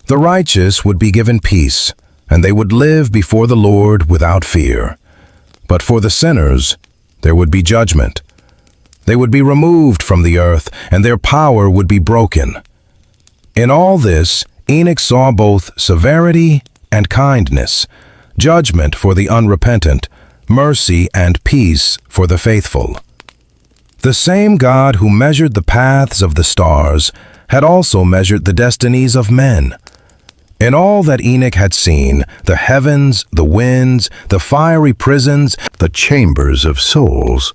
The righteous would be given peace, and they would live before the Lord without fear. But for the sinners, there would be judgment. They would be removed from the earth, and their power would be broken. In all this, Enoch saw both severity and kindness, judgment for the unrepentant, mercy and peace for the faithful. The same God who measured the paths of the stars had also measured the destinies of men. In all that Enoch had seen, the heavens, the winds, the fiery prisons, the chambers of souls,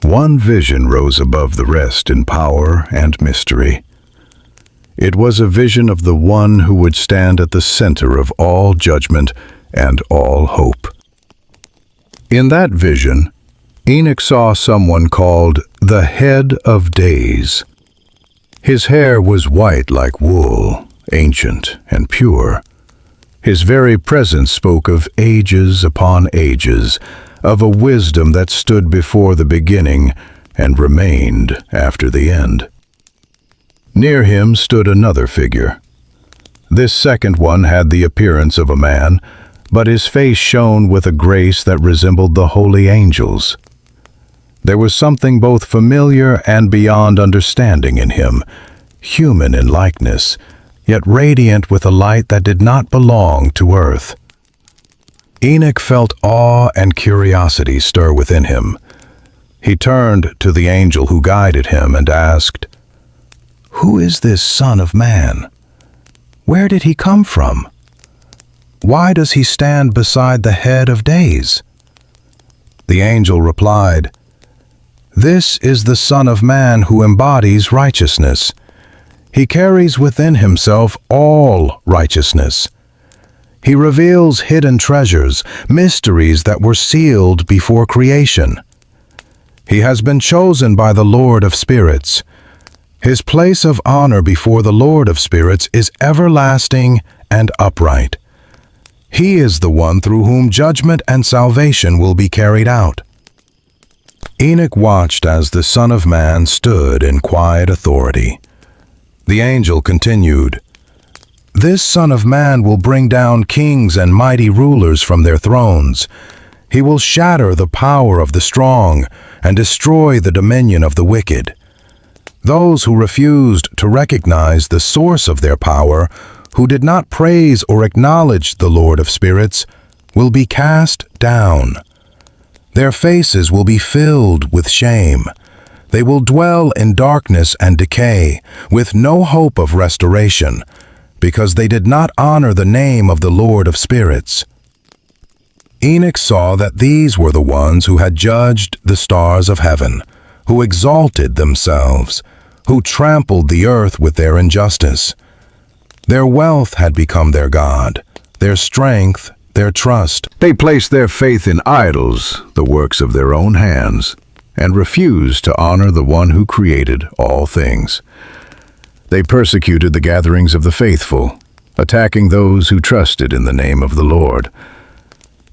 one vision rose above the rest in power and mystery. It was a vision of the one who would stand at the center of all judgment and all hope. In that vision, Enoch saw someone called the Head of Days. His hair was white like wool, ancient and pure. His very presence spoke of ages upon ages, of a wisdom that stood before the beginning and remained after the end. Near him stood another figure. This second one had the appearance of a man, but his face shone with a grace that resembled the holy angels. There was something both familiar and beyond understanding in him, human in likeness, yet radiant with a light that did not belong to earth. Enoch felt awe and curiosity stir within him. He turned to the angel who guided him and asked, "Who is this Son of Man? Where did he come from? Why does he stand beside the Head of Days?" The angel replied, "This is the Son of Man who embodies righteousness. He carries within himself all righteousness. He reveals hidden treasures, mysteries that were sealed before creation. He has been chosen by the Lord of Spirits. His place of honor before the Lord of Spirits is everlasting and upright. He is the one through whom judgment and salvation will be carried out." Enoch watched as the Son of Man stood in quiet authority. The angel continued, "This Son of Man will bring down kings and mighty rulers from their thrones. He will shatter the power of the strong and destroy the dominion of the wicked. Those who refused to recognize the source of their power, who did not praise or acknowledge the Lord of Spirits, will be cast down. Their faces will be filled with shame. They will dwell in darkness and decay, with no hope of restoration, because they did not honor the name of the Lord of spirits. Enoch saw that these were the ones who had judged the stars of heaven, who exalted themselves, who trampled the earth with their injustice. Their wealth had become their God, their strength, their trust. They placed their faith in idols, the works of their own hands, and refused to honor the one who created all things. They persecuted the gatherings of the faithful, attacking those who trusted in the name of the Lord.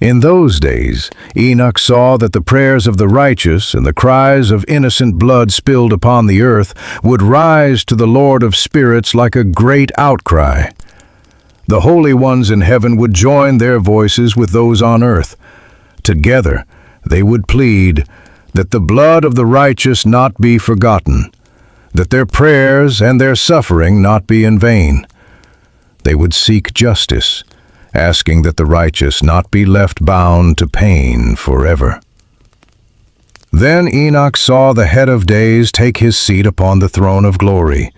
In those days, Enoch saw that the prayers of the righteous and the cries of innocent blood spilled upon the earth would rise to the Lord of spirits like a great outcry. The holy ones in heaven would join their voices with those on earth. Together, they would plead that the blood of the righteous not be forgotten, that their prayers and their suffering not be in vain. They would seek justice, asking that the righteous not be left bound to pain forever. Then Enoch saw the head of days take his seat upon the throne of glory.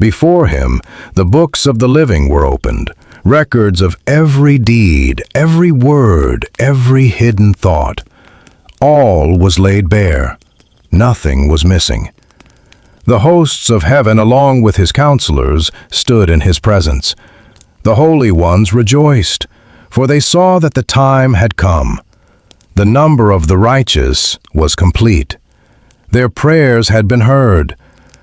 Before him, the books of the living were opened, records of every deed, every word, every hidden thought. All was laid bare. Nothing was missing. The hosts of heaven, along with his counselors, stood in his presence. The holy ones rejoiced, for they saw that the time had come. The number of the righteous was complete. Their prayers had been heard.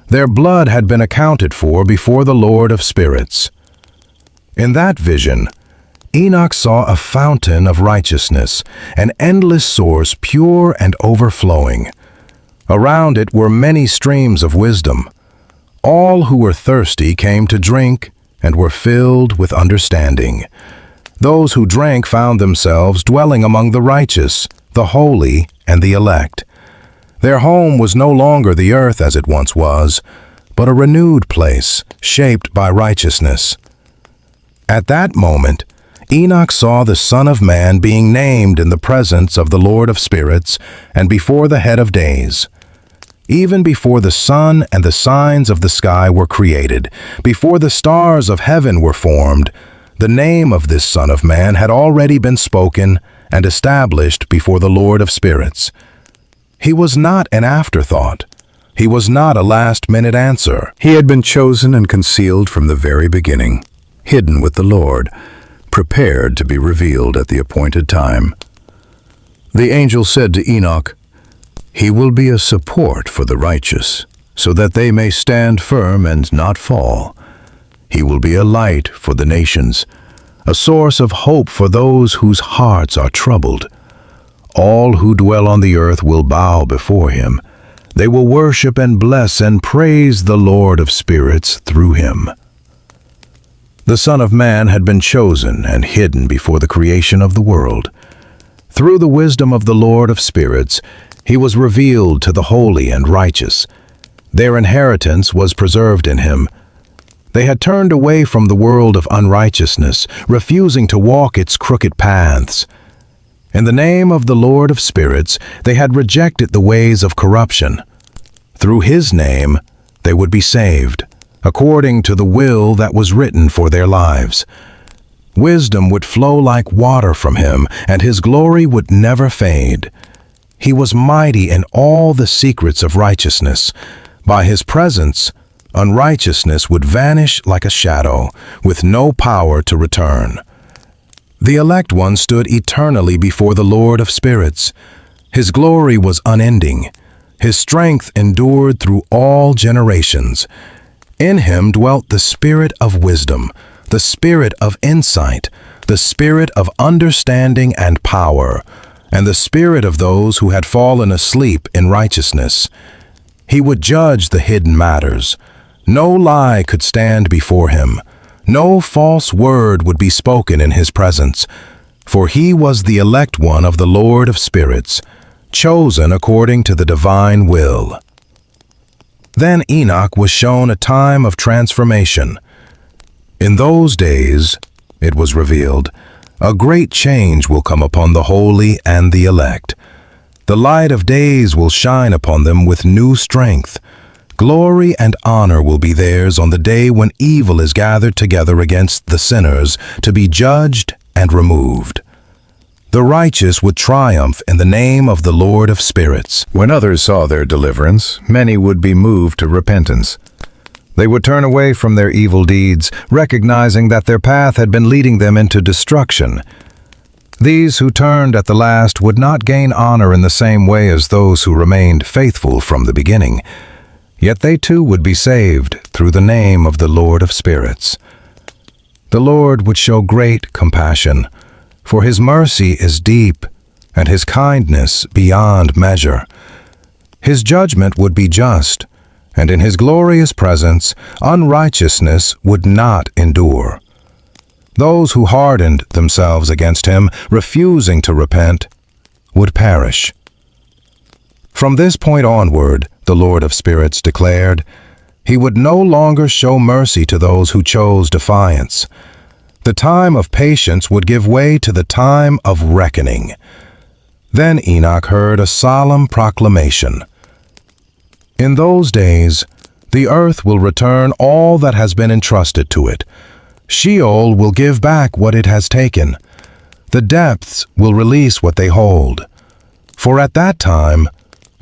Their blood had been accounted for before the Lord of spirits. In that vision, Enoch saw a fountain of righteousness, an endless source, pure and overflowing. Around it were many streams of wisdom. All who were thirsty came to drink and were filled with understanding. Those who drank found themselves dwelling among the righteous, the holy, and the elect. Their home was no longer the earth as it once was, but a renewed place shaped by righteousness. At that moment, Enoch saw the Son of Man being named in the presence of the Lord of spirits and before the head of days. Even before the sun and the signs of the sky were created, before the stars of heaven were formed, the name of this Son of Man had already been spoken and established before the Lord of spirits. He was not an afterthought. He was not a last-minute answer. He had been chosen and concealed from the very beginning, hidden with the Lord, prepared to be revealed at the appointed time. The angel said to Enoch, "He will be a support for the righteous, so that they may stand firm and not fall. He will be a light for the nations, a source of hope for those whose hearts are troubled. All who dwell on the earth will bow before him. They will worship and bless and praise the Lord of spirits through him." The Son of Man had been chosen and hidden before the creation of the world. Through the wisdom of the Lord of spirits, he was revealed to the holy and righteous. Their inheritance was preserved in him. They had turned away from the world of unrighteousness, refusing to walk its crooked paths. In the name of the Lord of spirits, they had rejected the ways of corruption. Through his name, they would be saved, according to the will that was written for their lives. Wisdom would flow like water from him, and his glory would never fade. He was mighty in all the secrets of righteousness. By his presence, unrighteousness would vanish like a shadow, with no power to return. The elect one stood eternally before the Lord of spirits. His glory was unending. His strength endured through all generations. In him dwelt the spirit of wisdom, the spirit of insight, the spirit of understanding and power, and the spirit of those who had fallen asleep in righteousness. He would judge the hidden matters. No lie could stand before him. No false word would be spoken in his presence, for he was the elect one of the Lord of spirits, chosen according to the divine will. Then Enoch was shown a time of transformation. In those days, it was revealed, a great change will come upon the holy and the elect. The light of days will shine upon them with new strength. Glory and honor will be theirs on the day when evil is gathered together against the sinners to be judged and removed. The righteous would triumph in the name of the Lord of spirits. When others saw their deliverance, many would be moved to repentance. They would turn away from their evil deeds, recognizing that their path had been leading them into destruction. These who turned at the last would not gain honor in the same way as those who remained faithful from the beginning. Yet they too would be saved through the name of the Lord of spirits. The Lord would show great compassion, for his mercy is deep and his kindness beyond measure. His judgment would be just, and in his glorious presence unrighteousness would not endure. Those who hardened themselves against him, refusing to repent, would perish. From this point onward, the Lord of spirits declared, he would no longer show mercy to those who chose defiance. The time of patience would give way to the time of reckoning. Then Enoch heard a solemn proclamation. In those days, the earth will return all that has been entrusted to it. Sheol will give back what it has taken. The depths will release what they hold. For at that time,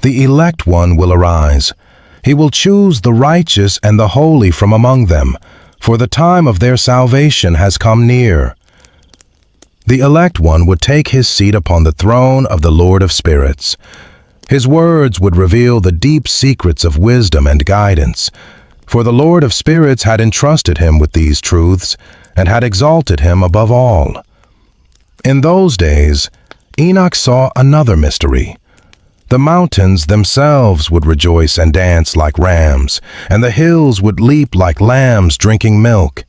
the elect one will arise. He will choose the righteous and the holy from among them, for the time of their salvation has come near. The elect one would take his seat upon the throne of the Lord of spirits. His words would reveal the deep secrets of wisdom and guidance, for the Lord of spirits had entrusted him with these truths and had exalted him above all. In those days, Enoch saw another mystery. The mountains themselves would rejoice and dance like rams, and the hills would leap like lambs drinking milk.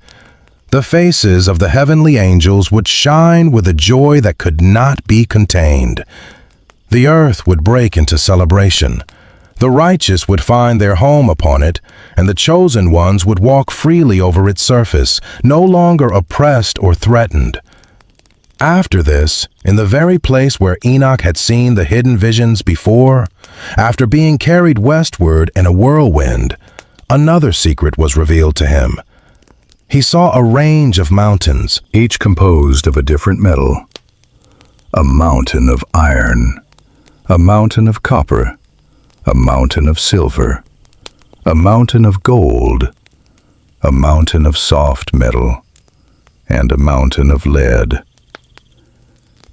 The faces of the heavenly angels would shine with a joy that could not be contained. The earth would break into celebration. The righteous would find their home upon it, and the chosen ones would walk freely over its surface, no longer oppressed or threatened. After this, in the very place where Enoch had seen the hidden visions before, after being carried westward in a whirlwind, another secret was revealed to him. He saw a range of mountains, each composed of a different metal. A mountain of iron, a mountain of copper, a mountain of silver, a mountain of gold, a mountain of soft metal, and a mountain of lead.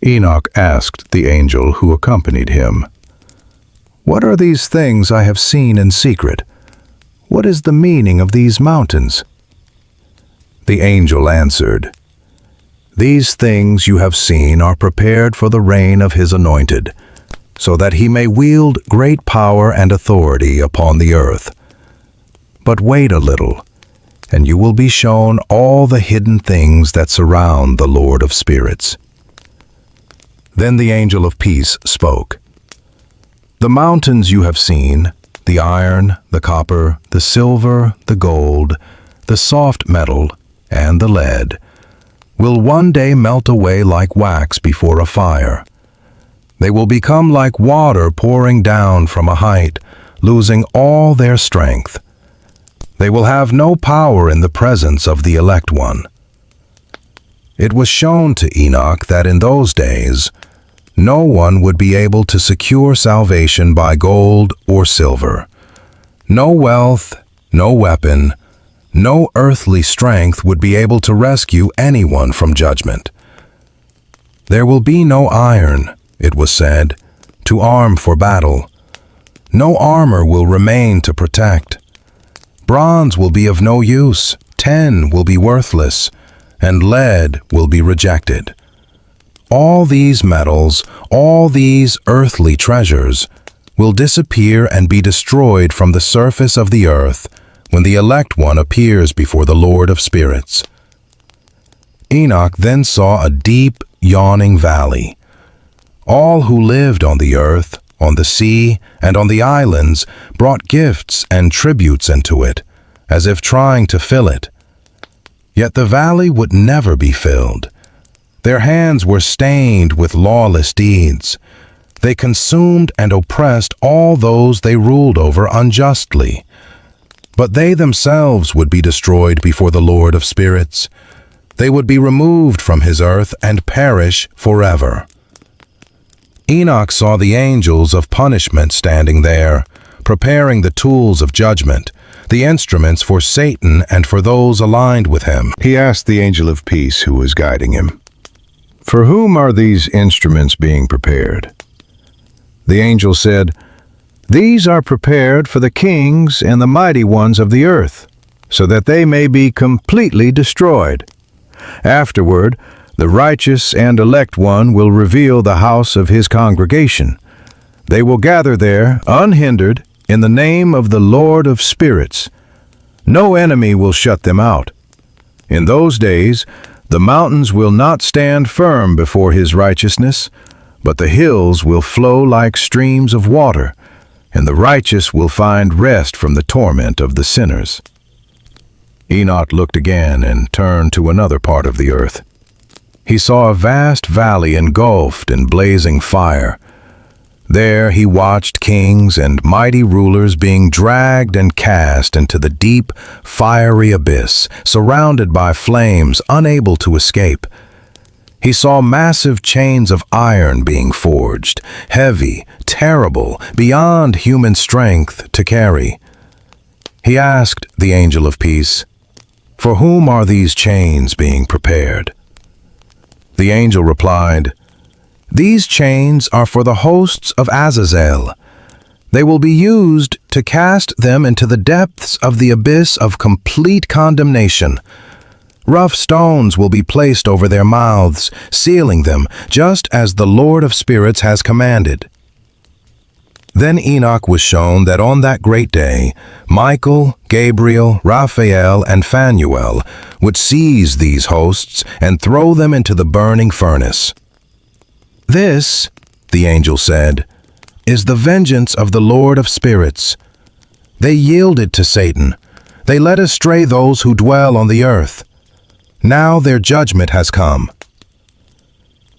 Enoch asked the angel who accompanied him, "What are these things I have seen in secret? What is the meaning of these mountains?" The angel answered, "These things you have seen are prepared for the reign of his anointed, so that he may wield great power and authority upon the earth. But wait a little, and you will be shown all the hidden things that surround the Lord of spirits." Then the angel of peace spoke. "The mountains you have seen, the iron, the copper, the silver, the gold, the soft metal, and the lead, will one day melt away like wax before a fire. They will become like water pouring down from a height, losing all their strength. They will have no power in the presence of the elect one." It was shown to Enoch that in those days, no one would be able to secure salvation by gold or silver. No wealth, no weapon, no earthly strength would be able to rescue anyone from judgment. There will be no iron, it was said, to arm for battle. No armor will remain to protect. Bronze will be of no use, tin will be worthless, and lead will be rejected. All these metals, all these earthly treasures, will disappear and be destroyed from the surface of the earth when the elect one appears before the Lord of spirits. Enoch then saw a deep, yawning valley. All who lived on the earth, on the sea, and on the islands brought gifts and tributes into it, as if trying to fill it. Yet the valley would never be filled. Their hands were stained with lawless deeds. They consumed and oppressed all those they ruled over unjustly. But they themselves would be destroyed before the Lord of spirits. They would be removed from his earth and perish forever. Enoch saw the angels of punishment standing there, preparing the tools of judgment, the instruments for Satan and for those aligned with him. He asked the angel of peace who was guiding him, "For whom are these instruments being prepared?" The angel said, "These are prepared for the kings and the mighty ones of the earth, so that they may be completely destroyed. Afterward, the righteous and elect one will reveal the house of his congregation. They will gather there, unhindered, in the name of the Lord of spirits. No enemy will shut them out. In those days, the mountains will not stand firm before his righteousness, but the hills will flow like streams of water, and the righteous will find rest from the torment of the sinners." Enoch looked again and turned to another part of the earth. He saw a vast valley engulfed in blazing fire. There he watched kings and mighty rulers being dragged and cast into the deep, fiery abyss, surrounded by flames, unable to escape. He saw massive chains of iron being forged, heavy, terrible, beyond human strength to carry. He asked the angel of peace, "For whom are these chains being prepared?" The angel replied, "These chains are for the hosts of Azâzêl. They will be used to cast them into the depths of the abyss of complete condemnation. Rough stones will be placed over their mouths, sealing them, just as the Lord of spirits has commanded." Then Enoch was shown that on that great day, Michael, Gabriel, Raphael, and Phanuel would seize these hosts and throw them into the burning furnace. "This," the angel said, "is the vengeance of the Lord of spirits. They yielded to Satan. They led astray those who dwell on the earth. Now their judgment has come."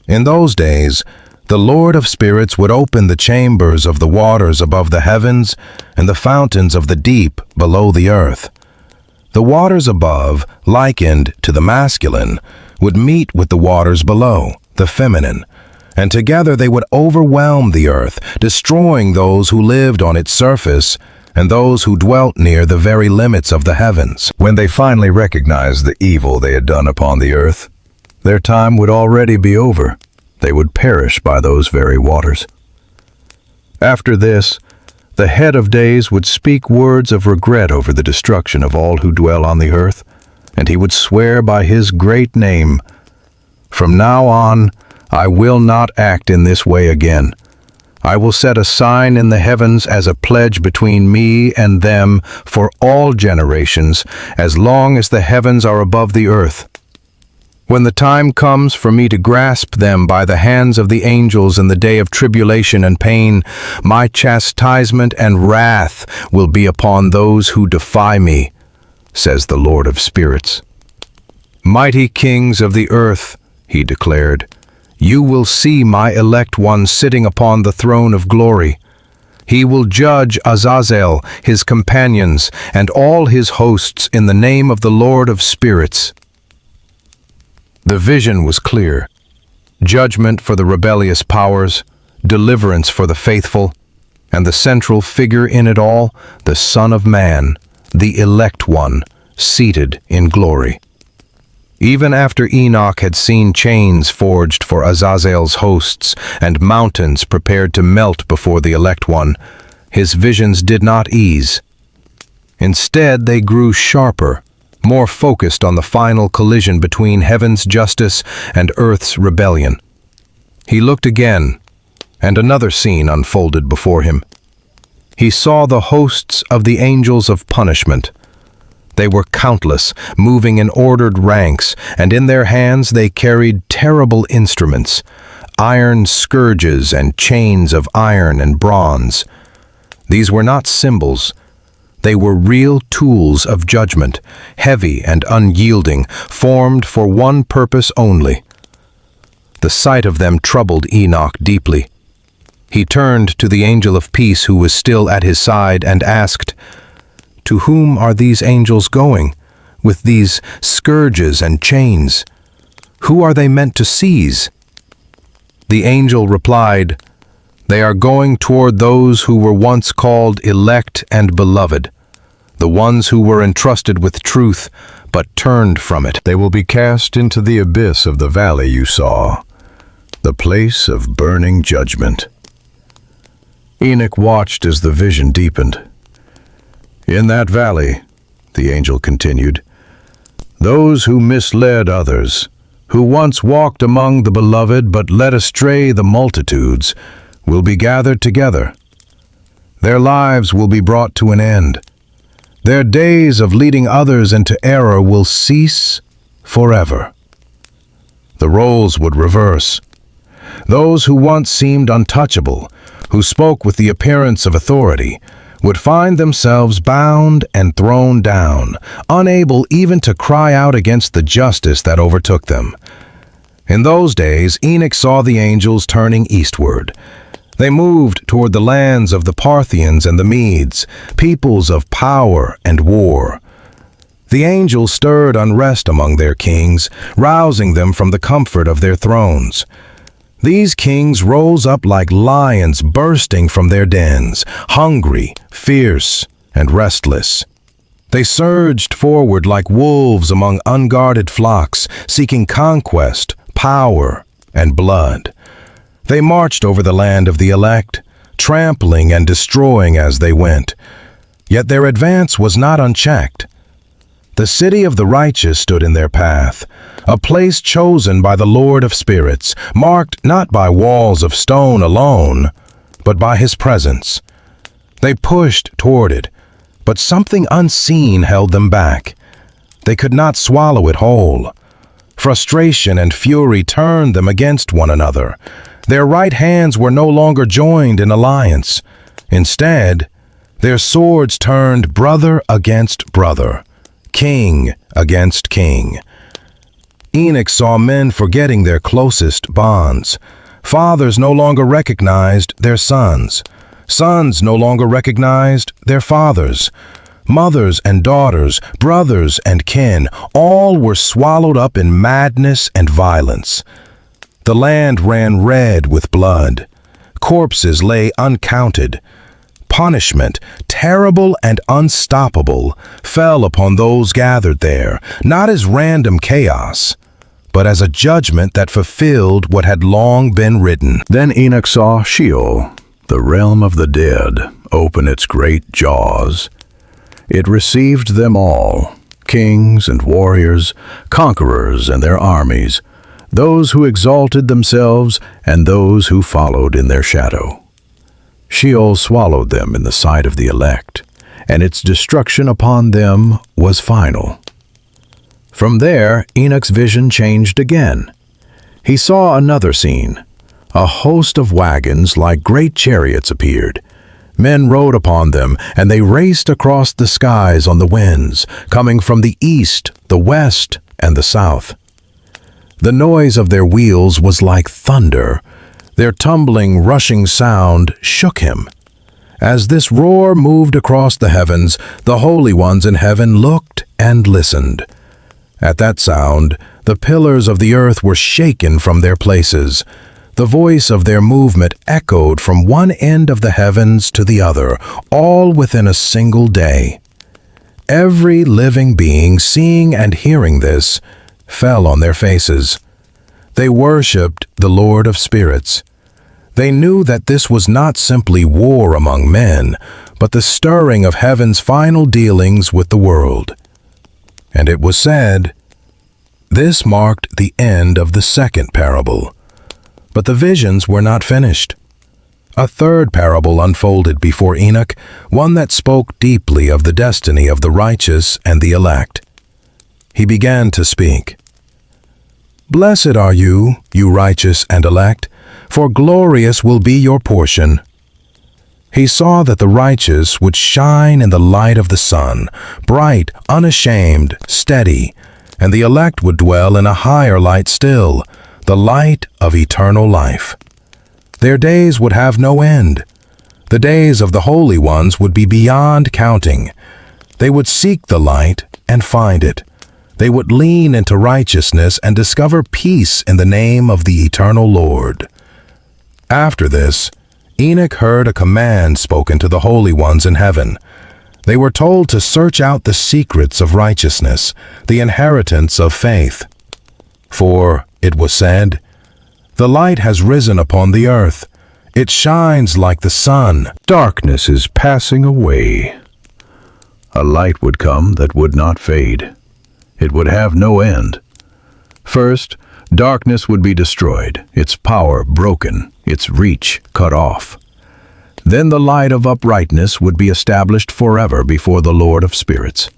In those days, the Lord of spirits would open the chambers of the waters above the heavens and the fountains of the deep below the earth. The waters above, likened to the masculine, would meet with the waters below, the feminine, and together they would overwhelm the earth, destroying those who lived on its surface and those who dwelt near the very limits of the heavens. When they finally recognized the evil they had done upon the earth, their time would already be over. They would perish by those very waters. After this, the head of days would speak words of regret over the destruction of all who dwell on the earth, and he would swear by his great name, "From now on, I will not act in this way again. I will set a sign in the heavens as a pledge between me and them for all generations, as long as the heavens are above the earth. When the time comes for me to grasp them by the hands of the angels in the day of tribulation and pain, my chastisement and wrath will be upon those who defy me, says the Lord of spirits. Mighty kings of the earth, he declared, you will see my elect one sitting upon the throne of glory. He will judge Azâzêl, his companions, and all his hosts in the name of the Lord of spirits. The vision was clear. Judgment for the rebellious powers, deliverance for the faithful, and the central figure in it all, the Son of Man, the elect one, seated in glory. Even after Enoch had seen chains forged for Azâzêl's hosts and mountains prepared to melt before the elect one, his visions did not ease. Instead, they grew sharper, more focused on the final collision between heaven's justice and earth's rebellion. He looked again, and another scene unfolded before him. He saw the hosts of the angels of punishment. They were countless, moving in ordered ranks, and in their hands they carried terrible instruments, iron scourges and chains of iron and bronze. These were not symbols. They were real tools of judgment, heavy and unyielding, formed for one purpose only. The sight of them troubled Enoch deeply. He turned to the angel of peace who was still at his side and asked, "To whom are these angels going, with these scourges and chains? Who are they meant to seize?" The angel replied, "They are going toward those who were once called elect and beloved, the ones who were entrusted with truth but turned from it. They will be cast into the abyss of the valley you saw, the place of burning judgment." Enoch watched as the vision deepened. "In that valley," the angel continued, "those who misled others, who once walked among the beloved but led astray the multitudes, will be gathered together. Their lives will be brought to an end. Their days of leading others into error will cease forever." The roles would reverse. Those who once seemed untouchable, who spoke with the appearance of authority, would find themselves bound and thrown down, unable even to cry out against the justice that overtook them. In those days, Enoch saw the angels turning eastward. They moved toward the lands of the Parthians and the Medes, peoples of power and war. The angels stirred unrest among their kings, rousing them from the comfort of their thrones. These kings rose up like lions bursting from their dens, hungry, fierce, and restless. They surged forward like wolves among unguarded flocks, seeking conquest, power, and blood. They marched over the land of the elect, trampling and destroying as they went. Yet their advance was not unchecked. The city of the righteous stood in their path, a place chosen by the Lord of spirits, marked not by walls of stone alone, but by his presence. They pushed toward it, but something unseen held them back. They could not swallow it whole. Frustration and fury turned them against one another. Their right hands were no longer joined in alliance. Instead, their swords turned brother against brother, king against king. Enoch saw men forgetting their closest bonds. Fathers no longer recognized their sons. Sons no longer recognized their fathers. Mothers and daughters, brothers and kin, all were swallowed up in madness and violence. The land ran red with blood. Corpses lay uncounted. Punishment, terrible and unstoppable, fell upon those gathered there, not as random chaos, but as a judgment that fulfilled what had long been written. Then Enoch saw Sheol, the realm of the dead, open its great jaws. It received them all, kings and warriors, conquerors and their armies, those who exalted themselves and those who followed in their shadow. Sheol swallowed them in the sight of the elect, and its destruction upon them was final. From there, Enoch's vision changed again. He saw another scene. A host of wagons like great chariots appeared. Men rode upon them, and they raced across the skies on the winds, coming from the east, the west, and the south. The noise of their wheels was like thunder. Their tumbling, rushing sound shook him. As this roar moved across the heavens, the holy ones in heaven looked and listened. At that sound, the pillars of the earth were shaken from their places. The voice of their movement echoed from one end of the heavens to the other, all within a single day. Every living being seeing and hearing this fell on their faces. They worshipped the Lord of spirits. They knew that this was not simply war among men, but the stirring of heaven's final dealings with the world. And it was said, this marked the end of the second parable. But the visions were not finished. A third parable unfolded before Enoch, one that spoke deeply of the destiny of the righteous and the elect. He began to speak. Blessed are you, you righteous and elect, for glorious will be your portion. He saw that the righteous would shine in the light of the sun, bright, unashamed, steady, and the elect would dwell in a higher light still, the light of eternal life. Their days would have no end. The days of the holy ones would be beyond counting. They would seek the light and find it. They would lean into righteousness and discover peace in the name of the eternal Lord. After this, Enoch heard a command spoken to the holy ones in heaven. They were told to search out the secrets of righteousness, the inheritance of faith. For, it was said, "The light has risen upon the earth. It shines like the sun." Darkness is passing away. A light would come that would not fade. It would have no end. First, darkness would be destroyed, its power broken, its reach cut off. Then the light of uprightness would be established forever before the Lord of spirits.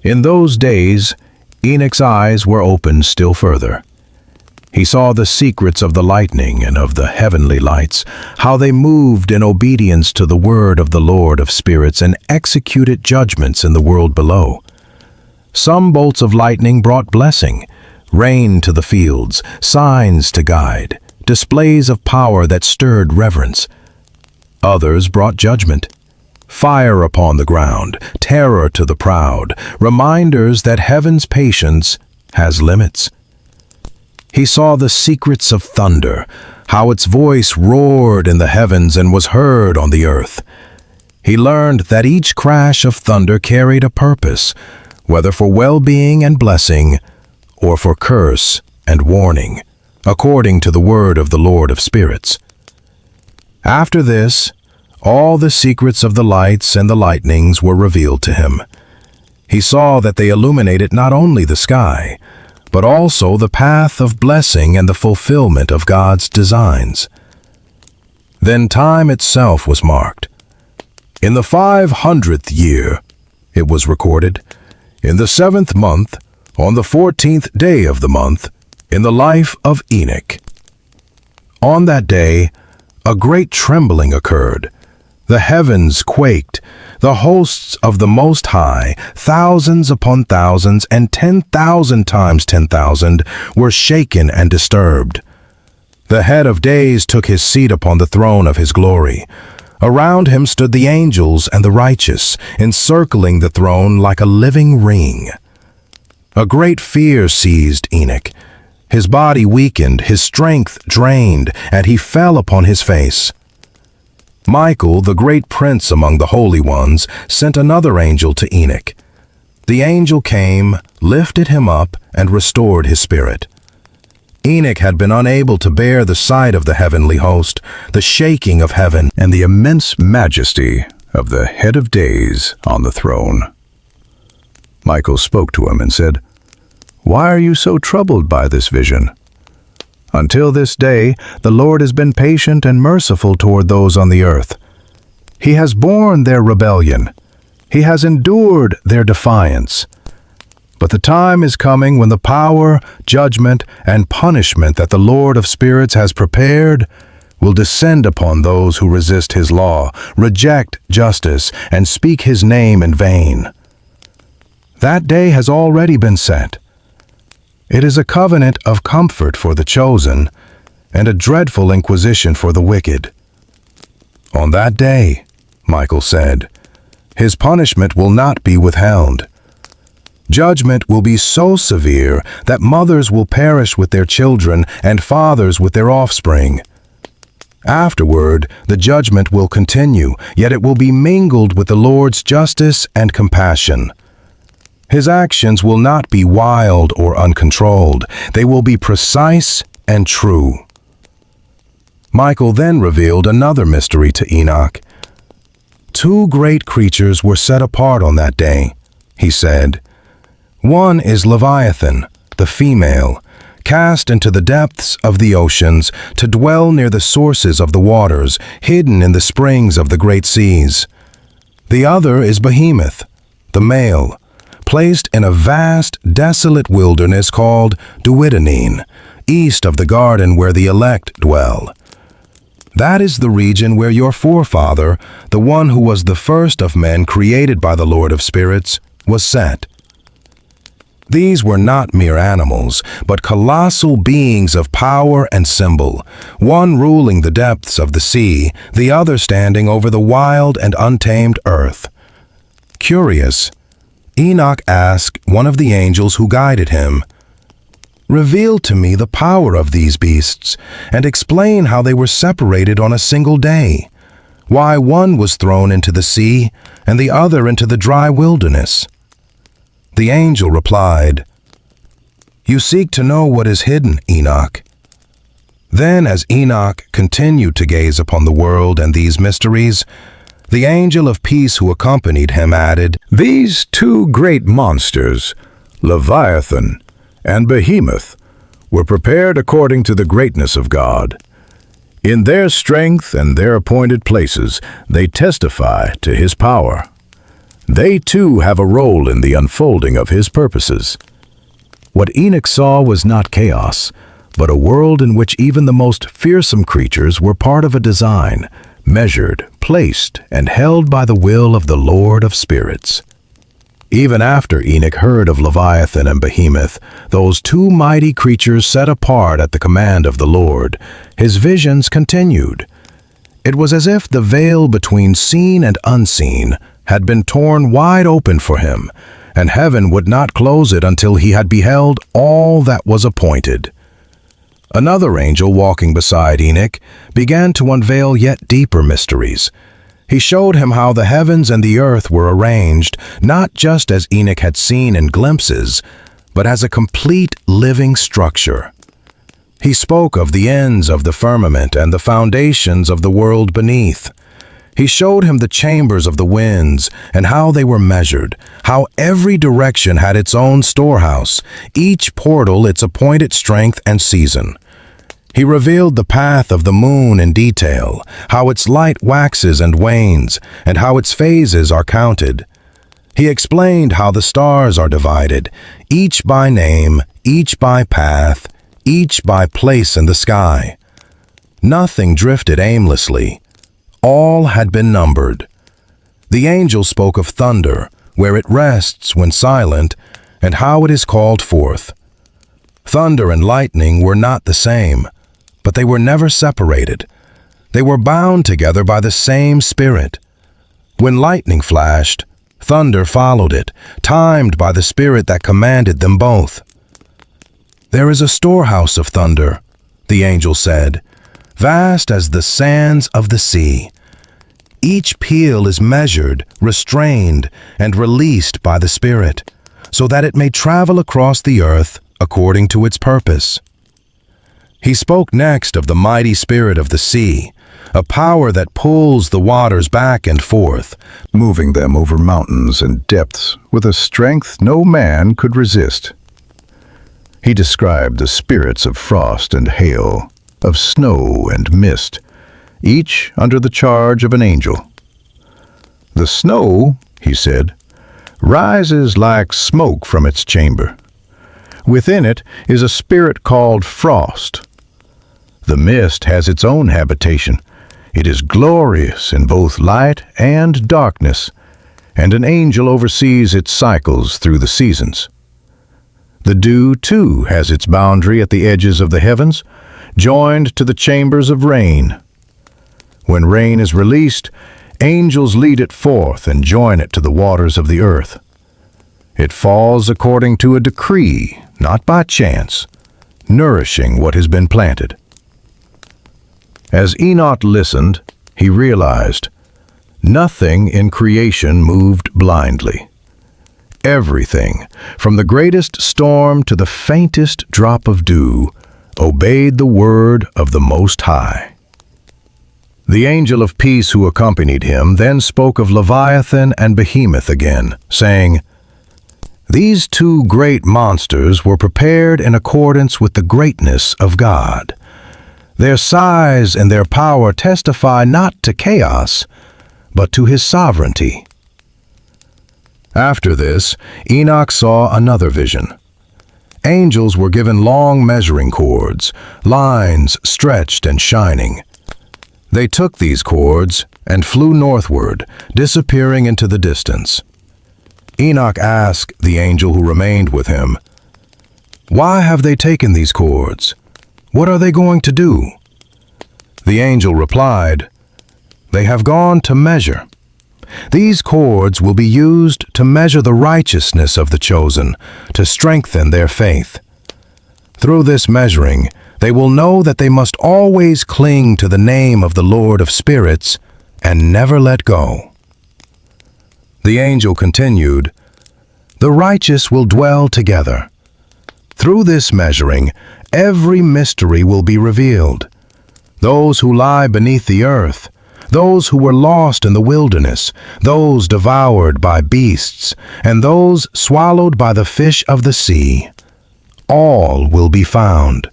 In those days, Enoch's eyes were opened still further. He saw the secrets of the lightning and of the heavenly lights, how they moved in obedience to the word of the Lord of spirits and executed judgments in the world below. Some bolts of lightning brought blessing, rain to the fields, signs to guide, displays of power that stirred reverence. Others brought judgment, fire upon the ground, terror to the proud, reminders that heaven's patience has limits. He saw the secrets of thunder, how its voice roared in the heavens and was heard on the earth. He learned that each crash of thunder carried a purpose, whether for well-being and blessing, or for curse and warning, according to the word of the Lord of spirits. After this, all the secrets of the lights and the lightnings were revealed to him. He saw that they illuminated not only the sky, but also the path of blessing and the fulfillment of God's designs. Then time itself was marked. In the 500th year, it was recorded, in the 7th month, on the 14th day of the month, in the life of Enoch. On that day, a great trembling occurred. The heavens quaked. The hosts of the Most High, thousands upon thousands and 10,000 times 10,000, were shaken and disturbed. The head of days took his seat upon the throne of his glory. Around him stood the angels and the righteous, encircling the throne like a living ring. A great fear seized Enoch. His body weakened, his strength drained, and he fell upon his face. Michael, the great prince among the holy ones, sent another angel to Enoch. The angel came, lifted him up, and restored his spirit. Enoch had been unable to bear the sight of the heavenly host, the shaking of heaven, and the immense majesty of the head of days on the throne. Michael spoke to him and said, "Why are you so troubled by this vision? Until this day, the Lord has been patient and merciful toward those on the earth. He has borne their rebellion. He has endured their defiance. But the time is coming when the power, judgment, and punishment that the Lord of spirits has prepared will descend upon those who resist his law, reject justice, and speak his name in vain. That day has already been set. It is a covenant of comfort for the chosen, and a dreadful inquisition for the wicked. On that day, Michael said, his punishment will not be withheld. Judgment will be so severe that mothers will perish with their children and fathers with their offspring. Afterward, the judgment will continue, yet it will be mingled with the Lord's justice and compassion. His actions will not be wild or uncontrolled. They will be precise and true. Michael then revealed another mystery to Enoch. Two great creatures were set apart on that day, he said. One is Leviathan, the female, cast into the depths of the oceans to dwell near the sources of the waters, hidden in the springs of the great seas. The other is Behemoth, the male, placed in a vast, desolate wilderness called Duidanine, east of the garden where the elect dwell. That is the region where your forefather, the one who was the first of men created by the Lord of spirits, was set. These were not mere animals, but colossal beings of power and symbol, one ruling the depths of the sea, the other standing over the wild and untamed earth. Curious, Enoch asked one of the angels who guided him, "Reveal to me the power of these beasts, and explain how they were separated on a single day, why one was thrown into the sea and the other into the dry wilderness." The angel replied, "You seek to know what is hidden, Enoch." Then, as Enoch continued to gaze upon the world and these mysteries, the angel of peace who accompanied him added, "These two great monsters, Leviathan and Behemoth, were prepared according to the greatness of God. In their strength and their appointed places, they testify to His power. They too have a role in the unfolding of His purposes." What Enoch saw was not chaos, but a world in which even the most fearsome creatures were part of a design, measured, placed, and held by the will of the Lord of Spirits. Even after Enoch heard of Leviathan and Behemoth, those two mighty creatures set apart at the command of the Lord, his visions continued. It was as if the veil between seen and unseen had been torn wide open for him, and heaven would not close it until he had beheld all that was appointed. Another angel walking beside Enoch began to unveil yet deeper mysteries. He showed him how the heavens and the earth were arranged, not just as Enoch had seen in glimpses, but as a complete living structure. He spoke of the ends of the firmament and the foundations of the world beneath. He showed him the chambers of the winds and how they were measured, how every direction had its own storehouse, each portal its appointed strength and season. He revealed the path of the moon in detail, how its light waxes and wanes, and how its phases are counted. He explained how the stars are divided, each by name, each by path, each by place in the sky. Nothing drifted aimlessly. All had been numbered. The angel spoke of thunder, where it rests when silent, and how it is called forth. Thunder and lightning were not the same, but they were never separated. They were bound together by the same Spirit. When lightning flashed, thunder followed it, timed by the Spirit that commanded them both. "There is a storehouse of thunder," the angel said, "vast as the sands of the sea. Each peal is measured, restrained, and released by the Spirit, so that it may travel across the earth according to its purpose." He spoke next of the mighty spirit of the sea, a power that pulls the waters back and forth, moving them over mountains and depths with a strength no man could resist. He described the spirits of frost and hail, of snow and mist, each under the charge of an angel. "The snow," he said, "rises like smoke from its chamber. Within it is a spirit called frost. The mist has its own habitation. It is glorious in both light and darkness, and an angel oversees its cycles through the seasons. The dew, too, has its boundary at the edges of the heavens, joined to the chambers of rain. When rain is released, angels lead it forth and join it to the waters of the earth. It falls according to a decree, not by chance, nourishing what has been planted." As Enoch listened, he realized nothing in creation moved blindly. Everything, from the greatest storm to the faintest drop of dew, obeyed the word of the Most High. The angel of peace who accompanied him then spoke of Leviathan and Behemoth again, saying, "These two great monsters were prepared in accordance with the greatness of God. Their size and their power testify not to chaos, but to His sovereignty." After this, Enoch saw another vision. Angels were given long measuring cords, lines stretched and shining. They took these cords and flew northward, disappearing into the distance. Enoch asked the angel who remained with him, "Why have they taken these cords? What are they going to do?" The angel replied, "They have gone to measure. These cords will be used to measure the righteousness of the chosen, to strengthen their faith. Through this measuring, they will know that they must always cling to the name of the Lord of spirits and never let go." The angel continued, "The righteous will dwell together. Through this measuring, every mystery will be revealed. Those who lie beneath the earth, those who were lost in the wilderness, those devoured by beasts, and those swallowed by the fish of the sea, all will be found.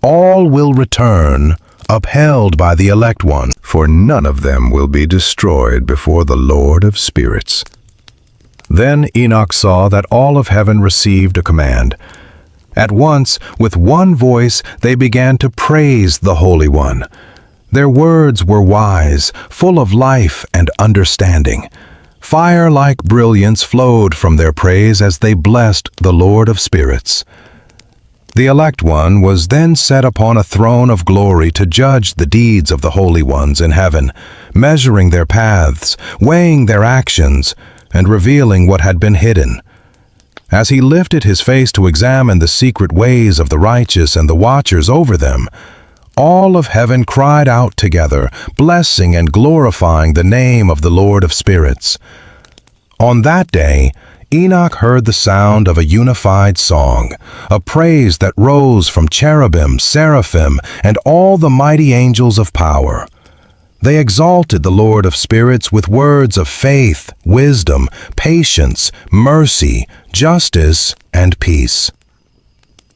All will return, upheld by the elect one, for none of them will be destroyed before the Lord of spirits." Then Enoch saw that all of heaven received a command. At once, with one voice, they began to praise the Holy One. Their words were wise, full of life and understanding. Fire-like brilliance flowed from their praise as they blessed the Lord of spirits. The elect one was then set upon a throne of glory to judge the deeds of the holy ones in heaven, measuring their paths, weighing their actions, and revealing what had been hidden. As he lifted his face to examine the secret ways of the righteous and the watchers over them, all of heaven cried out together, blessing and glorifying the name of the Lord of spirits. On that day, Enoch heard the sound of a unified song, a praise that rose from cherubim, seraphim, and all the mighty angels of power. They exalted the Lord of spirits with words of faith, wisdom, patience, mercy, justice, and peace.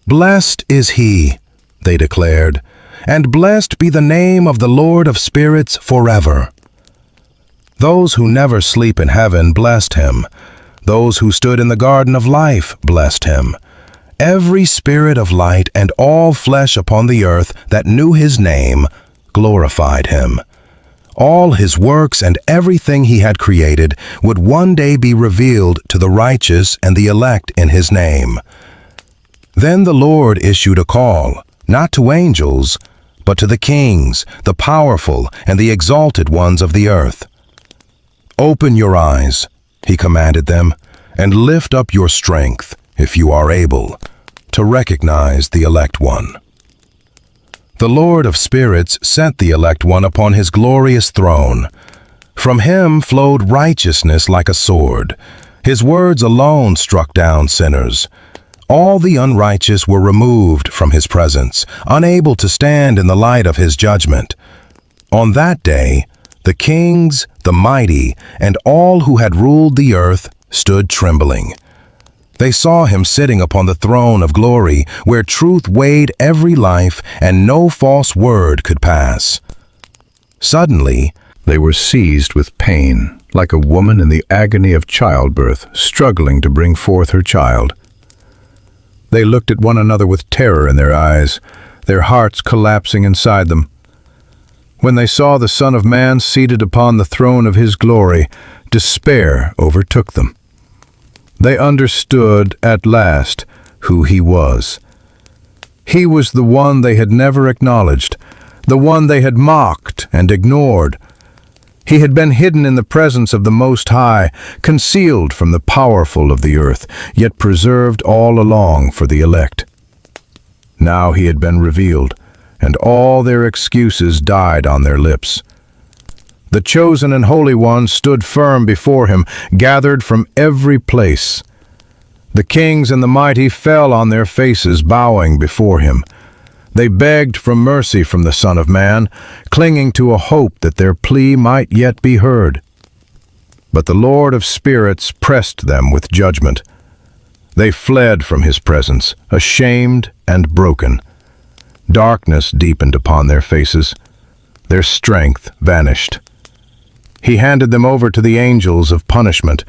"Blessed is he," they declared, "and blessed be the name of the Lord of spirits forever." Those who never sleep in heaven blessed him. Those who stood in the garden of life blessed him. Every spirit of light and all flesh upon the earth that knew his name glorified him. All his works and everything he had created would one day be revealed to the righteous and the elect in his name. Then the Lord issued a call, not to angels, but to the kings, the powerful, and the exalted ones of the earth. "Open your eyes," he commanded them, "and lift up your strength, if you are able, to recognize the elect one." The Lord of spirits set the elect one upon his glorious throne. From him flowed righteousness like a sword. His words alone struck down sinners. All the unrighteous were removed from his presence, unable to stand in the light of his judgment. On that day, the kings, the mighty, and all who had ruled the earth stood trembling. They saw him sitting upon the throne of glory, where truth weighed every life and no false word could pass. Suddenly, they were seized with pain, like a woman in the agony of childbirth, struggling to bring forth her child. They looked at one another with terror in their eyes, their hearts collapsing inside them. When they saw the Son of Man seated upon the throne of his glory, despair overtook them. They understood at last who he was. He was the one they had never acknowledged, the one they had mocked and ignored. He had been hidden in the presence of the Most High, concealed from the powerful of the earth, yet preserved all along for the elect. Now he had been revealed, and all their excuses died on their lips. The chosen and holy ones stood firm before him, gathered from every place. The kings and the mighty fell on their faces, bowing before him. They begged for mercy from the Son of Man, clinging to a hope that their plea might yet be heard. But the Lord of spirits pressed them with judgment. They fled from his presence, ashamed and broken. Darkness deepened upon their faces. Their strength vanished. He handed them over to the angels of punishment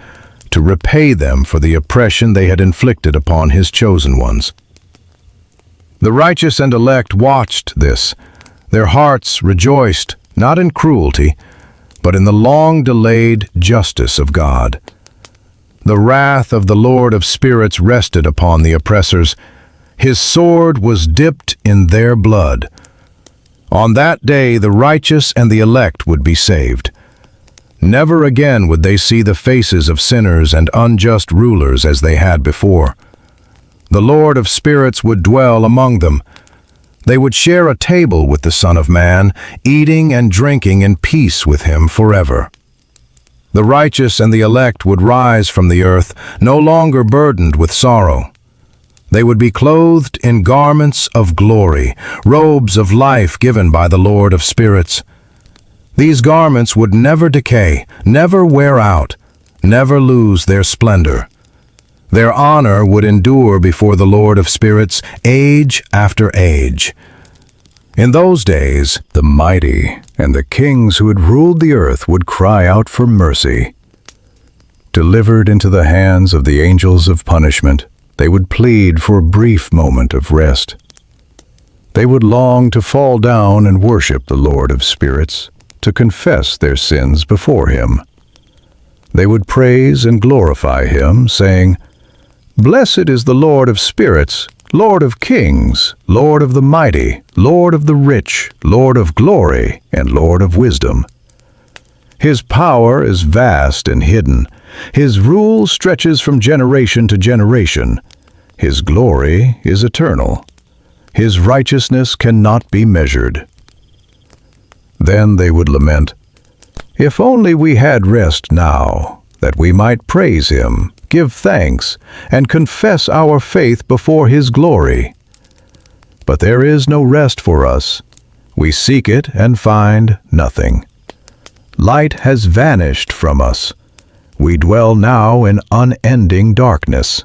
to repay them for the oppression they had inflicted upon his chosen ones. The righteous and elect watched this. Their hearts rejoiced, not in cruelty, but in the long-delayed justice of God. The wrath of the Lord of spirits rested upon the oppressors. His sword was dipped in their blood. On that day the righteous and the elect would be saved. Never again would they see the faces of sinners and unjust rulers as they had before. The Lord of spirits would dwell among them. They would share a table with the Son of Man, eating and drinking in peace with him forever. The righteous and the elect would rise from the earth, no longer burdened with sorrow. They would be clothed in garments of glory, robes of life given by the Lord of spirits. These garments would never decay, never wear out, never lose their splendor. Their honor would endure before the Lord of spirits, age after age. In those days, the mighty and the kings who had ruled the earth would cry out for mercy. Delivered into the hands of the angels of punishment, they would plead for a brief moment of rest. They would long to fall down and worship the Lord of spirits, to confess their sins before him. They would praise and glorify him, saying, "Blessed is the Lord of spirits, Lord of kings, Lord of the mighty, Lord of the rich, Lord of glory, and Lord of wisdom. His power is vast and hidden. His rule stretches from generation to generation. His glory is eternal. His righteousness cannot be measured." Then they would lament, "If only we had rest now, that we might praise him, give thanks, and confess our faith before his glory. But there is no rest for us. We seek it and find nothing. Light has vanished from us. We dwell now in unending darkness."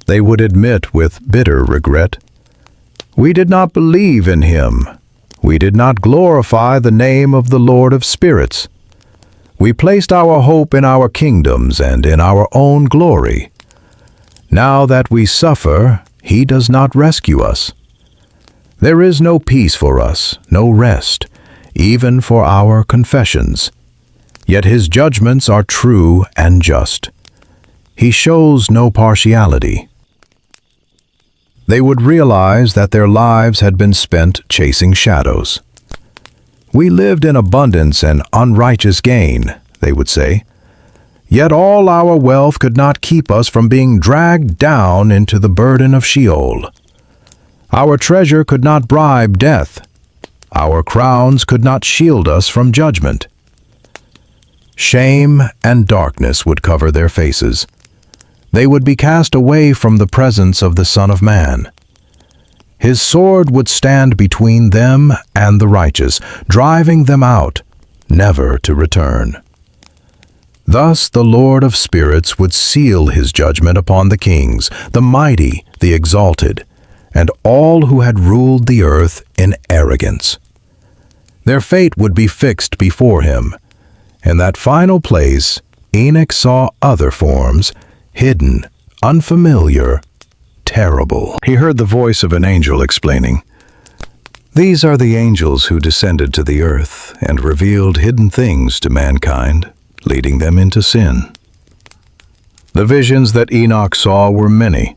They would admit with bitter regret, "We did not believe in him. We did not glorify the name of the Lord of spirits. We placed our hope in our kingdoms and in our own glory. Now that we suffer, he does not rescue us. There is no peace for us, no rest, even for our confessions. Yet his judgments are true and just. He shows no partiality." They would realize that their lives had been spent chasing shadows. "We lived in abundance and unrighteous gain," they would say. "Yet all our wealth could not keep us from being dragged down into the burden of Sheol. Our treasure could not bribe death. Our crowns could not shield us from judgment." Shame and darkness would cover their faces. They would be cast away from the presence of the Son of Man. His sword would stand between them and the righteous, driving them out, never to return. Thus the Lord of spirits would seal his judgment upon the kings, the mighty, the exalted, and all who had ruled the earth in arrogance. Their fate would be fixed before him. In that final place, Enoch saw other forms, hidden, unfamiliar, terrible. He heard the voice of an angel explaining, "These are the angels who descended to the earth and revealed hidden things to mankind, leading them into sin." The visions that Enoch saw were many.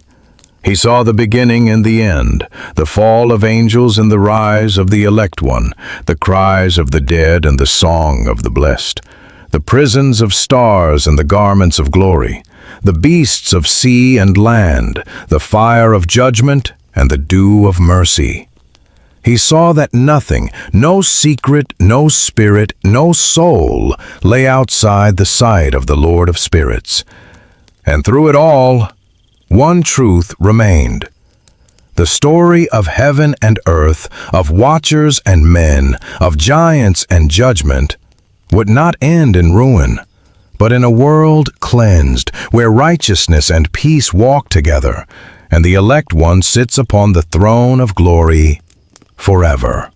He saw the beginning and the end, the fall of angels and the rise of the elect one, the cries of the dead and the song of the blessed, the prisons of stars and the garments of glory, the beasts of sea and land, the fire of judgment and the dew of mercy. He saw that nothing, no secret, no spirit, no soul lay outside the sight of the Lord of spirits. And through it all, one truth remained. The story of heaven and earth, of watchers and men, of giants and judgment, would not end in ruin, but in a world cleansed, where righteousness and peace walk together, and the elect one sits upon the throne of glory forever.